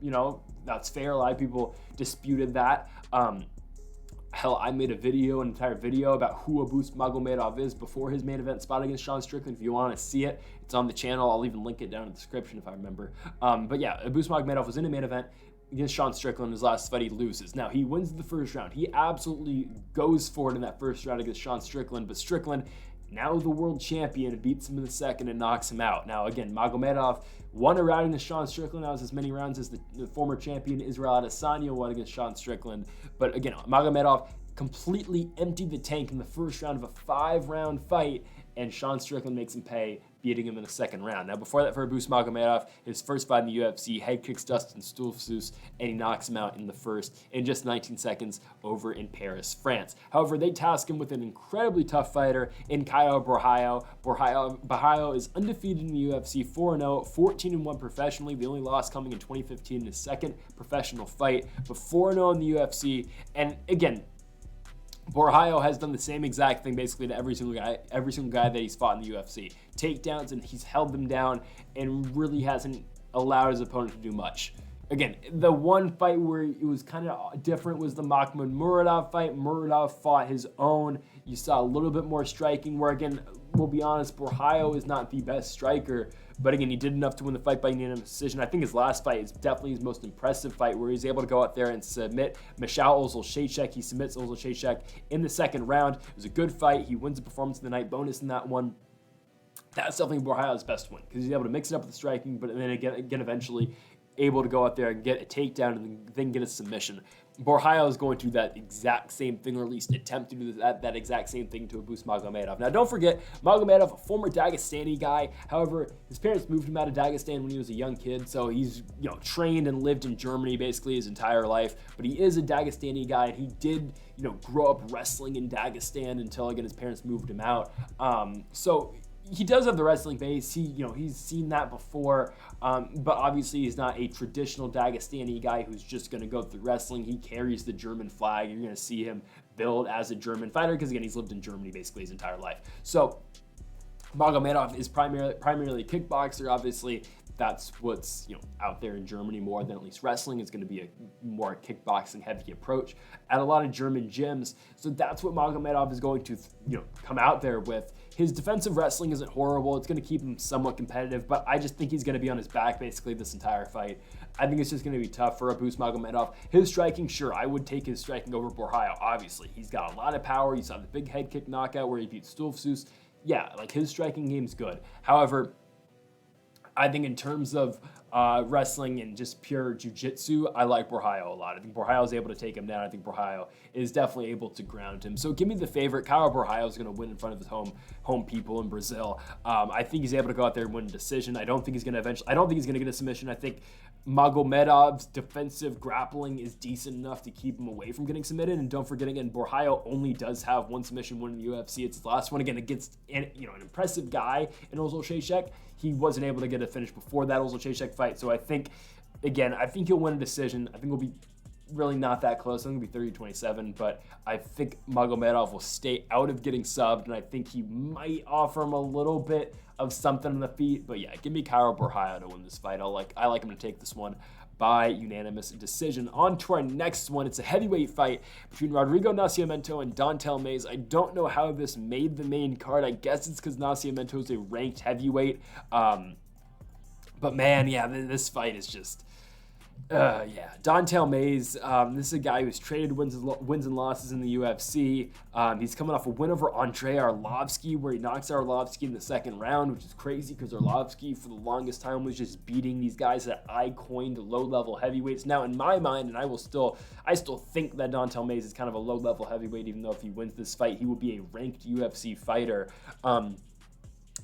Speaker 1: that's fair. A lot of people disputed that. Hell, I made an entire video about who Abus Magomedov is before his main event spot against Sean Strickland. If you want to see it, it's on the channel. I'll even link it down in the description if I remember. But yeah, Abus Magomedov was in a main event against Sean Strickland. His last fight, he loses. Now, he wins the 1st round. He absolutely goes for it in that 1st round against Sean Strickland, but Strickland, now the world champion, beats him in the 2nd and knocks him out. Now, again, Magomedov won a round against Sean Strickland. That was as many rounds as the former champion Israel Adesanya won against Sean Strickland. But again, Magomedov completely emptied the tank in the 1st round of a 5-round fight, and Sean Strickland makes him pay, beating him in the 2nd round. Now, before that, for Abus Magomedov, his first fight in the UFC, head kicks Dustin Stoltzfus, and he knocks him out in the 1st in just 19 seconds over in Paris, France. However, they task him with an incredibly tough fighter in Caio Borralho. Borralho is undefeated in the UFC, 4-0, 14-1 professionally. The only loss coming in 2015 in his 2nd professional fight, but 4-0 in the UFC. And again, Borralho has done the same exact thing basically to every single guy that he's fought in the UFC. Takedowns, and he's held them down and really hasn't allowed his opponent to do much. Again, the one fight where it was kind of different was the Muradov fight. Muradov fought his own. You saw a little bit more striking where, again, we'll be honest, Borralho is not the best striker, but again, he did enough to win the fight by unanimous decision. I think his last fight is definitely his most impressive fight, where he's able to go out there and submit Michal Ozolszejczak. He submits Ozolszejczak in the 2nd round. It was a good fight. He wins the performance of the night bonus in that one. that's definitely Borralho's best win because he's able to mix it up with the striking, but then again eventually able to go out there and get a takedown and then get a submission. Borralho is going to do that exact same thing, or at least attempt to do that exact same thing to Abus Magomedov. Now, don't forget, Magomedov, a former Dagestani guy. However, his parents moved him out of Dagestan when he was a young kid, so he's trained and lived in Germany basically his entire life. But he is a Dagestani guy, and he did grow up wrestling in Dagestan until again his parents moved him out. So he does have the wrestling base. He's seen that before, but obviously he's not a traditional Dagestani guy who's just going to go through wrestling. He carries the German flag. You're going to see him build as a German fighter because, again, he's lived in Germany basically his entire life. So Magomedov is primarily a kickboxer. Obviously, that's what's out there in Germany more than at least wrestling. It's going to be a more kickboxing heavy approach at a lot of German gyms. So that's what Magomedov is going to come out there with. His defensive wrestling isn't horrible. It's going to keep him somewhat competitive, but I just think he's going to be on his back basically this entire fight. I think it's just going to be tough for Abus Magomedov. His striking, sure, I would take his striking over Borralho. Obviously, he's got a lot of power. You saw the big head kick knockout where he beat Stulfsus. Yeah, like his striking game's good. However, I think in terms of wrestling and just pure jiu-jitsu, I like Borralho a lot. I think Borralho is able to take him down. I think Borralho is definitely able to ground him. So give me the favorite. Caio Borralho is going to win in front of his home people in Brazil. I think he's able to go out there and win a decision. I don't think he's going to get a submission. I think Magomedov's defensive grappling is decent enough to keep him away from getting submitted. And don't forget, again, Borralho only does have one submission win in the UFC. It's his last one, again, against an impressive guy in Ozil Shashek. He wasn't able to get a finish before that Ozil Shashek fight. So I think he'll win a decision. I think it'll be really not that close. I think it'll be 30-27, but I think Magomedov will stay out of getting subbed, and I think he might offer him a little bit of something on the feet. But yeah, give me Caio Borralho to win this fight. I like him to take this one by unanimous decision. On to our next one. It's a heavyweight fight between Rodrigo Nascimento and Don'Tale Mayes. I don't know how this made the main card. I guess it's because Nascimento is a ranked heavyweight. But man, yeah, this fight is just... Don'Tale Mayes, this is a guy who's traded wins and losses in the UFC. He's coming off a win over Andrei Arlovski, where he knocks out Arlovski in the second round, which is crazy because Arlovski for the longest time was just beating these guys that I coined low-level heavyweights. Now, in my mind, and I still think that Don'Tale Mayes is kind of a low-level heavyweight, even though if he wins this fight, he will be a ranked UFC fighter.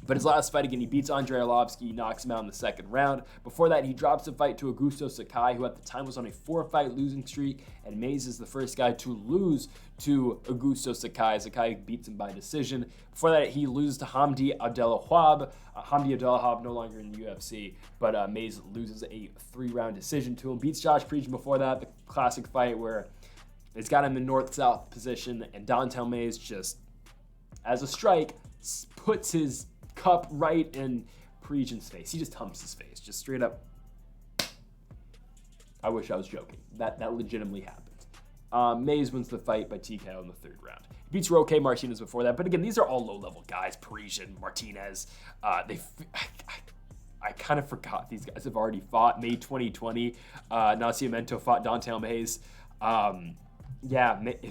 Speaker 1: But his last fight, again, he beats Andrei Arlovski, he knocks him out in the second round. Before that, he drops the fight to Augusto Sakai, who at the time was on a 4-fight losing streak, and Mayes is the first guy to lose to Augusto Sakai. Sakai beats him by decision. Before that, he loses to Hamdi Abdelwahab. Hamdi Abdelwahab no longer in the UFC, but Mayes loses a 3-round decision to him. Beats Josh Preach before that, the classic fight where it's got him in north-south position, and Don'Tale Mayes just, as a strike, puts his cup right in Preach's face. He just humps his face, just straight up. I wish I was joking. That legitimately happened. Mayes wins the fight by TKO in the third round. He beats Roque Martinez before that, but again, these are all low-level guys. Parisian, Martinez. I kind of forgot these guys have already fought. May 2020, Nascimento fought Don'Tale Mayes.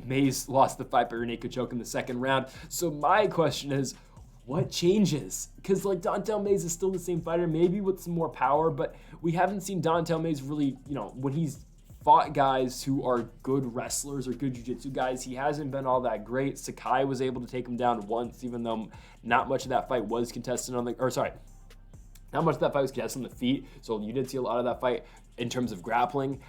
Speaker 1: Mayes lost the fight by René Kachok in the second round. So my question is, what changes? Because Don'Tale Mayes is still the same fighter, maybe with some more power, but we haven't seen Don'Tale Mayes really, when he's fought guys who are good wrestlers or good jiu-jitsu guys, he hasn't been all that great. Sakai was able to take him down once, even though not much of that fight was contested not much of that fight was contested on the feet, so you did see a lot of that fight in terms of grappling.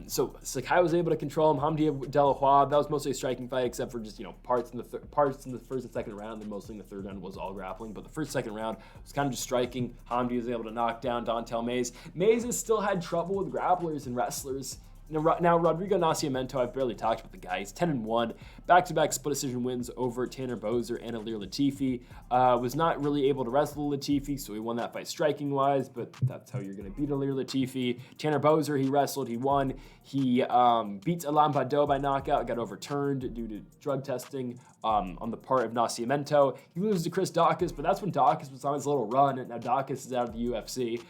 Speaker 1: So Sakai was able to control him. Hamdi Abdelwahab, that was mostly a striking fight, except for just parts in the first and second round, and mostly in the third round was all grappling. But the first, second round was kind of just striking. Hamdi was able to knock down Don'Tale Mayes. Mayes has still had trouble with grapplers and wrestlers. Now, Rodrigo Nascimento, I've barely talked about the guy. He's 10-1, back-to-back split decision wins over Tanner Boser and Alir Latifi. Was not really able to wrestle Latifi, so he won that fight striking-wise, but that's how you're going to beat Alir Latifi. Tanner Boser, he wrestled, he won. He beats Alain Bado by knockout, got overturned due to drug testing on the part of Nascimento. He loses to Chris Daukaus, but that's when Daukaus was on his little run, and now Daukaus is out of the UFC.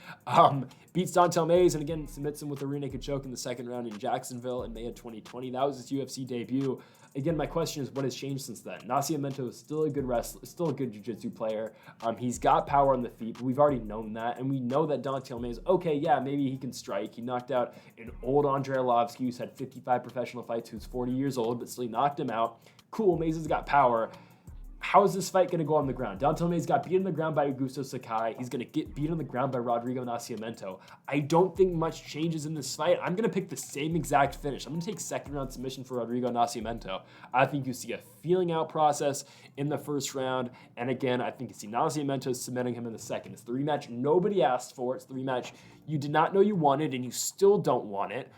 Speaker 1: Beats Don'Tale Mayes, and again, submits him with a rear naked choke in the second round. down in Jacksonville in May of 2020. That was his UFC debut. Again, my question is, what has changed since then? Nascimento is still a good wrestler, still a good jiu-jitsu player. He's got power on the feet, but we've already known that. And we know that Dante Almeida is, okay, yeah, maybe he can strike. He knocked out an old Andrei Arlovski who's had 55 professional fights, who's 40 years old, but still knocked him out. Cool, Almeida's got power. How is this fight going to go on the ground? Dante Almeida's got beat on the ground by Augusto Sakai. He's going to get beat on the ground by Rodrigo Nascimento. I don't think much changes in this fight. I'm going to pick the same exact finish. I'm going to take second round submission for Rodrigo Nascimento. I think you see a feeling out process in the first round. And again, I think you see Nascimento submitting him in the second. It's the rematch nobody asked for. It's the rematch you did not know you wanted, and you still don't want it.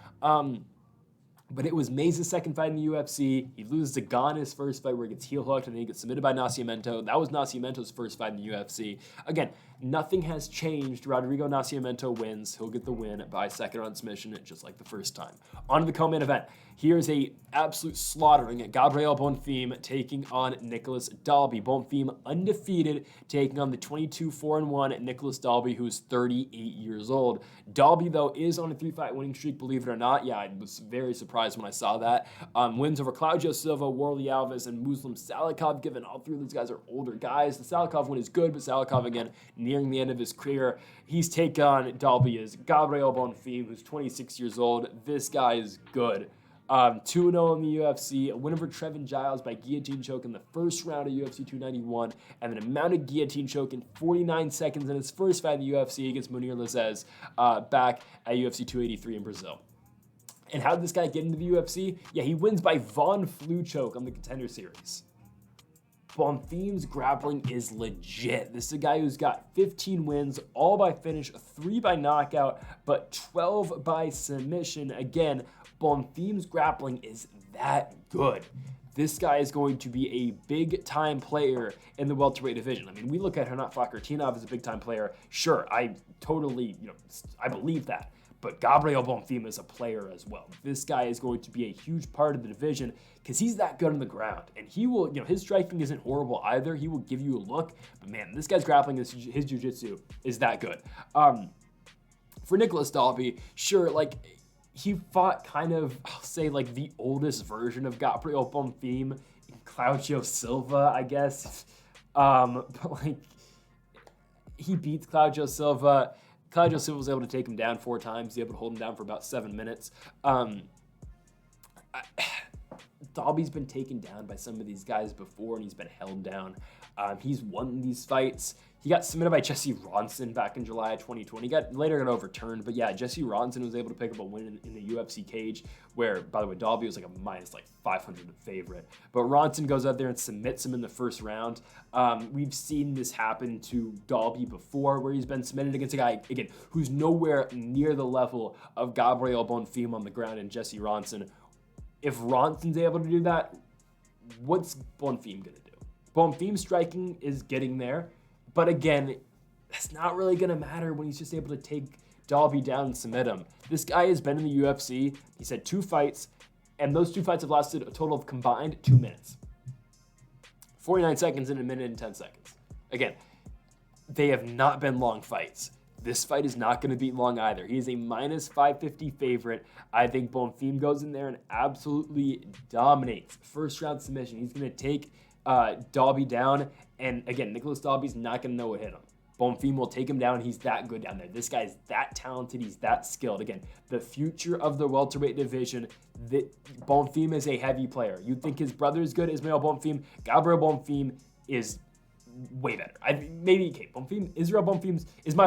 Speaker 1: But it was Maiza's second fight in the UFC. He loses to Gane his first fight where he gets heel hooked and then he gets submitted by Nascimento. That was Nascimento's first fight in the UFC. Again, nothing has changed. Rodrigo Nascimento wins. He'll get the win by second round submission just like the first time. On to the co-main event. Here's a absolute slaughtering at Gabriel Bonfim taking on Nicolas Dalby. Bonfim undefeated, taking on the 22-4-1 Nicolas Dalby, who's 38 years old. Dalby, though, is on a 3-fight winning streak, believe it or not. Yeah, I was very surprised when I saw that. Wins over Claudio Silva, Warley Alves, and Muslim Salikov, given all three of these guys are older guys. The Salikov win is good, but Salikov, again, nearing the end of his career. He's taken on Dalby as Gabriel Bonfim, who's 26 years old. This guy is good. 2-0 in the UFC, a win over Trevin Giles by guillotine choke in the first round of UFC 291, and then a mounted guillotine choke in 49 seconds in his first fight in the UFC against Munir Lazez back at UFC 283 in Brazil. And how did this guy get into the UFC? Yeah, he wins by Von Flue choke on the Contender Series. Bonfim's grappling is legit. This is a guy who's got 15 wins, all by finish, 3 by knockout, but 12 by submission. Again, Bonfim's grappling is that good. This guy is going to be a big-time player in the welterweight division. I mean, we look at Hernat Fakhretdinov as a big-time player. Sure, I totally, I believe that. But Gabriel Bonfim is a player as well. This guy is going to be a huge part of the division because he's that good on the ground. And he will, his striking isn't horrible either. He will give you a look. But man, this guy's grappling, his jiu-jitsu is that good. For Nicolas Dalby, sure, he fought kind of, I'll say, the oldest version of Gabriel Bonfim, Claudio Silva, I guess. But he beats Claudio Silva. Claudio Silva was able to take him down 4 times. He was able to hold him down for about 7 minutes. Dalby's been taken down by some of these guys before, and he's been held down. He's won these fights. He got submitted by Jesse Ronson back in July of 2020. Later got overturned, but yeah, Jesse Ronson was able to pick up a win in the UFC cage, where, by the way, Dalby was a minus 500 favorite. But Ronson goes out there and submits him in the first round. We've seen this happen to Dalby before, where he's been submitted against a guy, again, who's nowhere near the level of Gabriel Bonfim on the ground and Jesse Ronson. If Ronson's able to do that, what's Bonfim going to do? Bonfim's striking is getting there. But again, that's not really going to matter when he's just able to take Dalby down and submit him. This guy has been in the UFC. He's had 2 fights, and those 2 fights have lasted a total of combined 2 minutes. 49 seconds and 1 minute and 10 seconds. Again, they have not been long fights. This fight is not going to be long either. He is a minus 550 favorite. I think Bonfim goes in there and absolutely dominates. First round submission. He's going to take Dalby down. And again, Nicolas Dalby's not going to know what hit him. Bonfim will take him down. He's that good down there. This guy's that talented. He's that skilled. Again, the future of the welterweight division. Bonfim is a heavy player. You'd think his brother is good, Ismael Bonfim. Gabriel Bonfim is way better. Ismael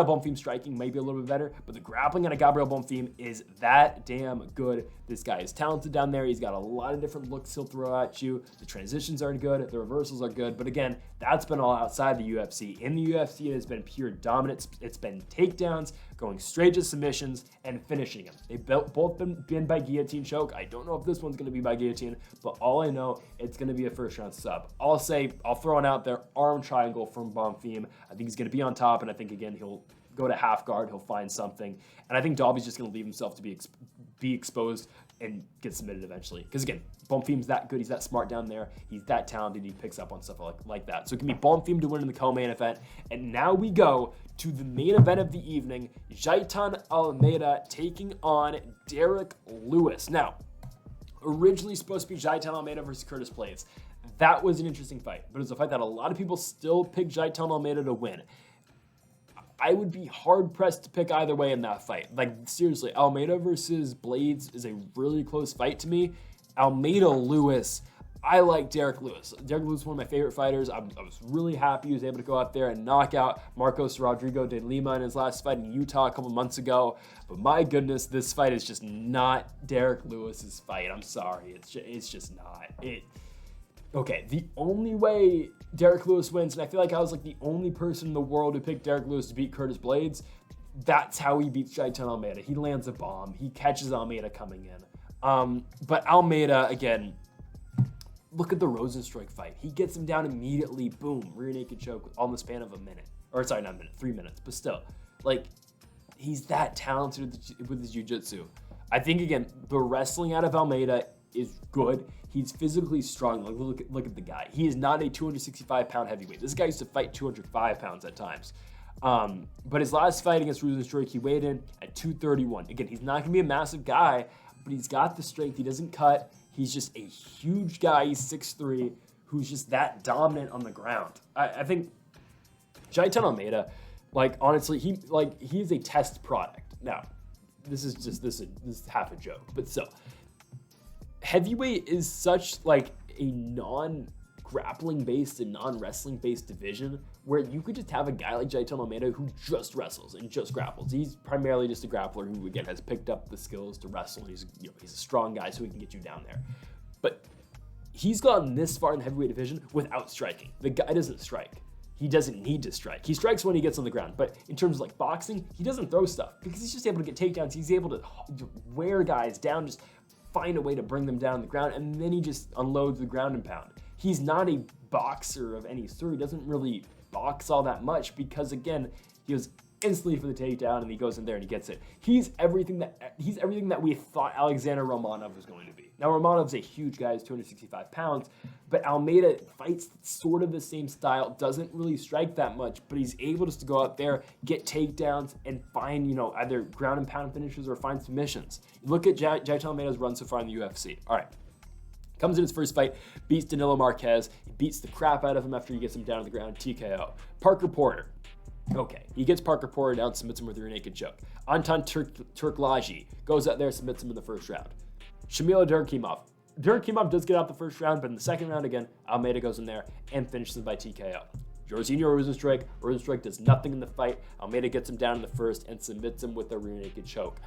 Speaker 1: Bonfim striking might be a little bit better, but the grappling on a Gabriel Bonfim is that damn good. This guy is talented down there. He's got a lot of different looks he'll throw at you. The transitions are good. The reversals are good. But again, that's been all outside the UFC. In the UFC, it has been pure dominance. It's been takedowns, going straight to submissions, and finishing them. They've both been by guillotine choke. I don't know if this one's going to be by guillotine, but all I know, it's going to be a first-round sub. I'll throw it out there, arm triangle from Bonfim. I think he's going to be on top, and I think, again, he'll go to half guard. He'll find something. And I think Dalby's just going to leave himself to be exposed and get submitted eventually. Because again, Bonfim's that good. He's that smart down there. He's that talented. He picks up on stuff like that. So it can be Bonfim to win in the co-main event. And now we go to the main event of the evening. Jailton Almeida taking on Derrick Lewis. Now, originally supposed to be Jailton Almeida versus Curtis Blaydes. That was an interesting fight, but it was a fight that a lot of people still picked Jailton Almeida to win. I would be hard-pressed to pick either way in that fight. Like, seriously, Almeida versus Blaydes is a really close fight to me. Almeida-Lewis, I like Derrick Lewis. Derrick Lewis is one of my favorite fighters. I was really happy he was able to go out there and knock out Marcos Rodrigo de Lima in his last fight in Utah a couple months ago. But my goodness, this fight is just not Derrick Lewis's fight. I'm sorry. It's just not. Okay, the only way Derrick Lewis wins, and I feel like I was like the only person in the world who picked Derrick Lewis to beat Curtis Blaydes, that's how he beats Jailton Almeida. He lands a bomb. He catches Almeida coming in. But Almeida, again, look at the Rosenstruik fight. He gets him down immediately, boom, rear naked choke on the span of a minute. Or sorry, not a minute, 3 minutes. But still, like, he's that talented with his jiu-jitsu. I think, again, the wrestling out of Almeida is good. He's physically strong. Like, look at the guy. He is not a 265-pound heavyweight. This guy used to fight 205 pounds at times. But his last fight against Rosenstruik, he weighed in at 231. Again, he's not going to be a massive guy, but he's got the strength. He doesn't cut. He's just a huge guy. He's 6'3", who's just that dominant on the ground. I think Jailton Almeida, like, honestly, he's a test product. Now, this is half a joke, but still. Heavyweight is such like a non-grappling based and non-wrestling based division where you could just have a guy like Jailton Almeida who just wrestles and just grapples. He's primarily just a grappler who, again, has picked up the skills to wrestle. He's a strong guy, so he can get you down there. But he's gotten this far in the heavyweight division without striking. The guy doesn't strike. He doesn't need to strike. He strikes when he gets on the ground. But in terms of like boxing, he doesn't throw stuff because he's just able to get takedowns. He's able to wear guys down, just find a way to bring them down on the ground, and then he just unloads the ground and pound. He's not a boxer of any sort. He doesn't really box all that much because, again, he goes instantly for the takedown and he goes in there and he gets it. He's everything that we thought Alexander Romanov was going to be. Now, Romanov's a huge guy, he's 265 pounds, but Almeida fights sort of the same style, doesn't really strike that much, but he's able just to go out there, get takedowns, and find, either ground and pound finishes or find submissions. Look at Jailton Almeida's run so far in the UFC. All right. Comes in his first fight, beats Danilo Marquez. He beats the crap out of him after he gets him down on the ground, TKO. Parker Porter. Okay, he gets Parker Porter down, submits him with a rear naked choke. Anton Turklaji goes out there, submits him in the first round. Shamil Derkimov. Derkimov does get out the first round, but in the second round again, Almeida goes in there and finishes him by TKO. Jorginho Rosenstruik. Rosenstruik does nothing in the fight. Almeida gets him down in the first and submits him with a rear naked choke.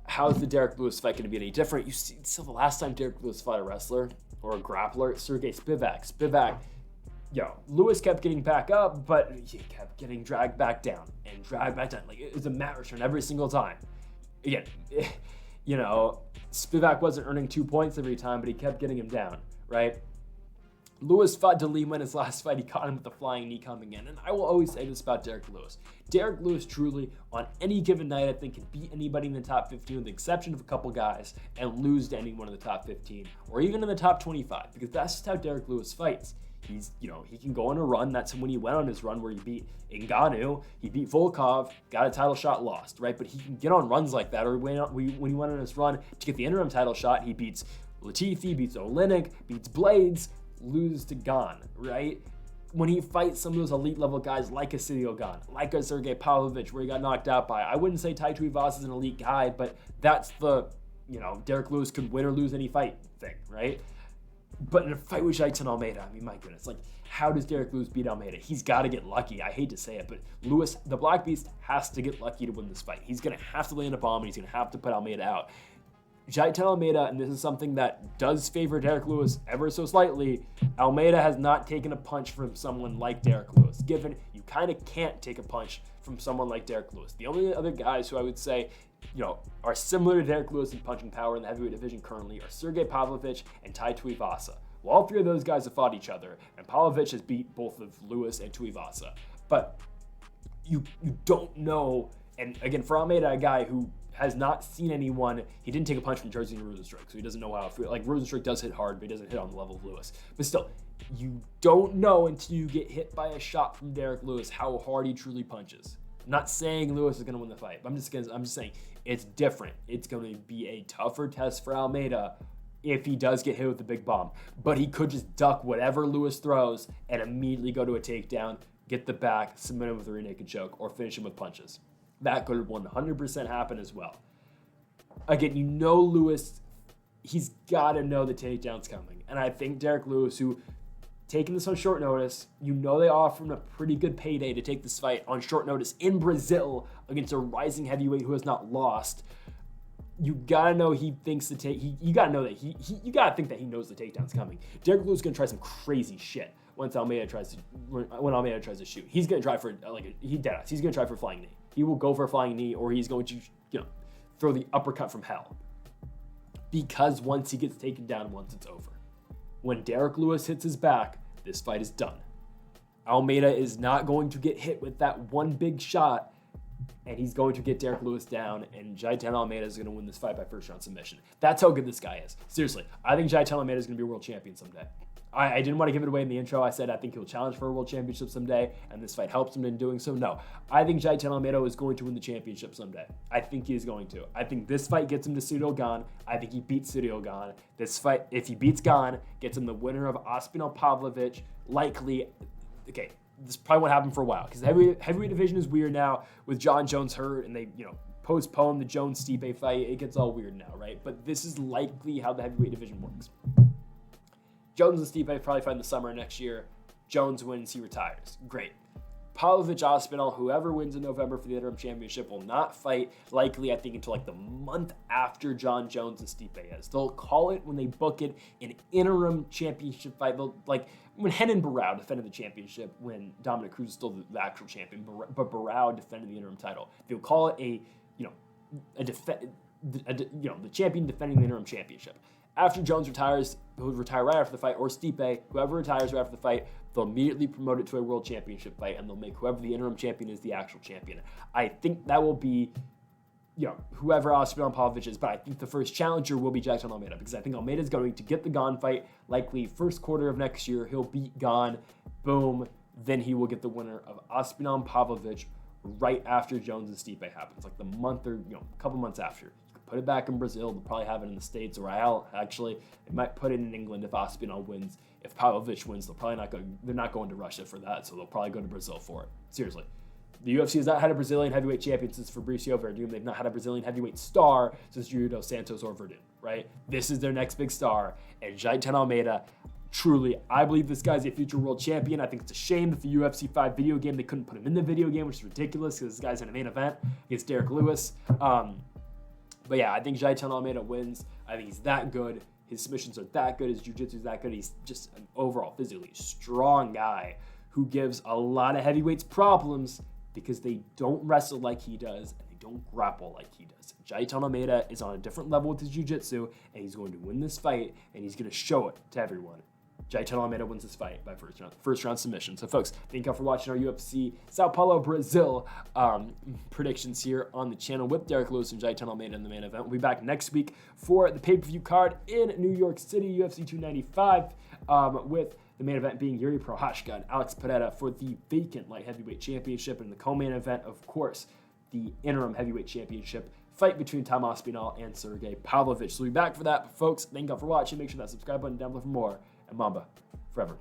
Speaker 1: How's the Derrick Lewis fight going to be any different? You see, so the last time Derrick Lewis fought a wrestler or a grappler, Sergey Spivak. Lewis kept getting back up, but he kept getting dragged back down and dragged back down. Like, it was a mat return every single time. Again, Spivak wasn't earning 2 points every time, but he kept getting him down, right? Lewis fought De Lima in his last fight. He caught him with the flying knee coming in. And I will always say this about Derrick Lewis. Derrick Lewis truly, on any given night, I think can beat anybody in the top 15 with the exception of a couple guys and lose to anyone in the top 15 or even in the top 25 because that's just how Derrick Lewis fights. He can go on a run. That's when he went on his run where he beat Ngannou, he beat Volkov, got a title shot, lost, right? But he can get on runs like that. Or when he went on his run to get the interim title shot, he beats Latifi, beats Oleinik, beats Blaydes, lose to Gane, right? When he fights some of those elite level guys like a Ciryl Gane, like a Sergey Pavlovich, where he got knocked out by, I wouldn't say Tai Tuivasa is an elite guy, but that's the, Derrick Lewis could win or lose any fight thing, right? But in a fight with Jailton Almeida, I mean, my goodness, like, how does Derrick Lewis beat Almeida? He's got to get lucky. I hate to say it, but Lewis, the Black Beast, has to get lucky to win this fight. He's going to have to land a bomb, and he's going to have to put Almeida out. Jailton Almeida, and this is something that does favor Derrick Lewis ever so slightly, Almeida has not taken a punch from someone like Derrick Lewis. Given you kind of can't take a punch from someone like Derrick Lewis. The only other guys who I would say, are similar to Derrick Lewis in punching power in the heavyweight division currently are Sergey Pavlovich and Tai Tuivasa. Well, all three of those guys have fought each other, and Pavlovich has beat both of Lewis and Tuivasa. But you don't know, and again, for Almeida, a guy who has not seen anyone. He didn't take a punch from Jersey Rosenstruck, so he doesn't know how it feels. Like, Rosenstruck does hit hard, but he doesn't hit on the level of Lewis. But still, you don't know until you get hit by a shot from Derrick Lewis how hard he truly punches. I'm not saying Lewis is going to win the fight, but I'm just saying it's different. It's going to be a tougher test for Almeida if he does get hit with the big bomb. But he could just duck whatever Lewis throws and immediately go to a takedown, get the back, submit him with a rear naked choke, or finish him with punches. That could 100% happen as well. Again, you know Lewis, he's got to know the takedown's coming. And I think Derrick Lewis, who taking this on short notice, you know they offer him a pretty good payday to take this fight on short notice in Brazil against a rising heavyweight who has not lost. You gotta know he thinks you gotta know that you gotta think that he knows the takedown's coming. Derrick Lewis is gonna try some crazy shit when Almeida tries to shoot. He's gonna try for he's gonna try for a flying knee. He will go for a flying knee, or he's going to throw the uppercut from hell. Because once he gets taken down, once it's over. When Derrick Lewis hits his back, this fight is done. Almeida is not going to get hit with that one big shot, and he's going to get Derrick Lewis down, and Jailton Almeida is going to win this fight by first-round submission. That's how good this guy is. Seriously, I think Jailton Almeida is going to be a world champion someday. I didn't want to give it away in the intro. I said I think he'll challenge for a world championship someday, and this fight helps him in doing so. No, I think Jailton Almeida is going to win the championship someday. I think he is going to. I think this fight gets him to Ciryl Gane. I think he beats Ciryl Gane. This fight, if he beats Gane, gets him the winner of Aspinall Pavlovich. Likely, okay, this probably won't happen for a while because the heavyweight division is weird now with John Jones hurt, and they postpone the Jones-Stipe fight. It gets all weird now, right? But this is likely how the heavyweight division works. Jones and Stipe probably fight in the summer next year. Jones wins, he retires. Great. Pavlovich, Aspinall, whoever wins in November for the interim championship will not fight likely, I think, until like the month after John Jones and Stipe is. They'll call it when they book it an interim championship fight. They'll, like when Renan Barão defended the championship when Dominic Cruz is still the actual champion, but Barão defended the interim title. They'll call it the champion defending the interim championship. After Jones retires, he'll retire right after the fight, or Stipe, whoever retires right after the fight, they'll immediately promote it to a world championship fight, and they'll make whoever the interim champion is the actual champion. I think that will be, whoever Aspinall Pavlovich is, but I think the first challenger will be Jailton Almeida, because I think Almeida is going to get the Gane fight, likely first quarter of next year. He'll beat Gane, boom, then he will get the winner of Aspinall Pavlovich right after Jones and Stipe happens, like the month or a couple months after. Put it back in Brazil. They'll probably have it in the States, or they might put it in England if Aspinall wins. If Pavlovich wins, they're not going to Russia for that, so they'll probably go to Brazil for it. Seriously. The UFC has not had a Brazilian heavyweight champion since Fabricio Verdun. They've not had a Brazilian heavyweight star since Júlio dos Santos or Verdun, right? This is their next big star, and Jailton Almeida, truly, I believe this guy's a future world champion. I think it's a shame that the UFC 5 video game, they couldn't put him in the video game, which is ridiculous because this guy's in a main event against Derrick Lewis. But yeah, I think Jailton Almeida wins. I think he's that good. His submissions are that good. His jiu-jitsu is that good. He's just an overall physically strong guy who gives a lot of heavyweights problems because they don't wrestle like he does and they don't grapple like he does. Jailton Almeida is on a different level with his jiu-jitsu, and he's going to win this fight, and he's going to show it to everyone. Jailton Almeida wins this fight by first round submission. So folks, thank you all for watching our UFC Sao Paulo, Brazil predictions here on the channel with Derrick Lewis and Jailton Almeida in the main event. We'll be back next week for the pay-per-view card in New York City, UFC 295, with the main event being Yuri Prochazka and Alex Pereira for the vacant light heavyweight championship, and the co-main event, of course, the interim heavyweight championship fight between Tom Aspinall and Sergey Pavlovich. So we'll be back for that. But folks, thank you all for watching. Make sure that subscribe button down below for more. And Mamba forever.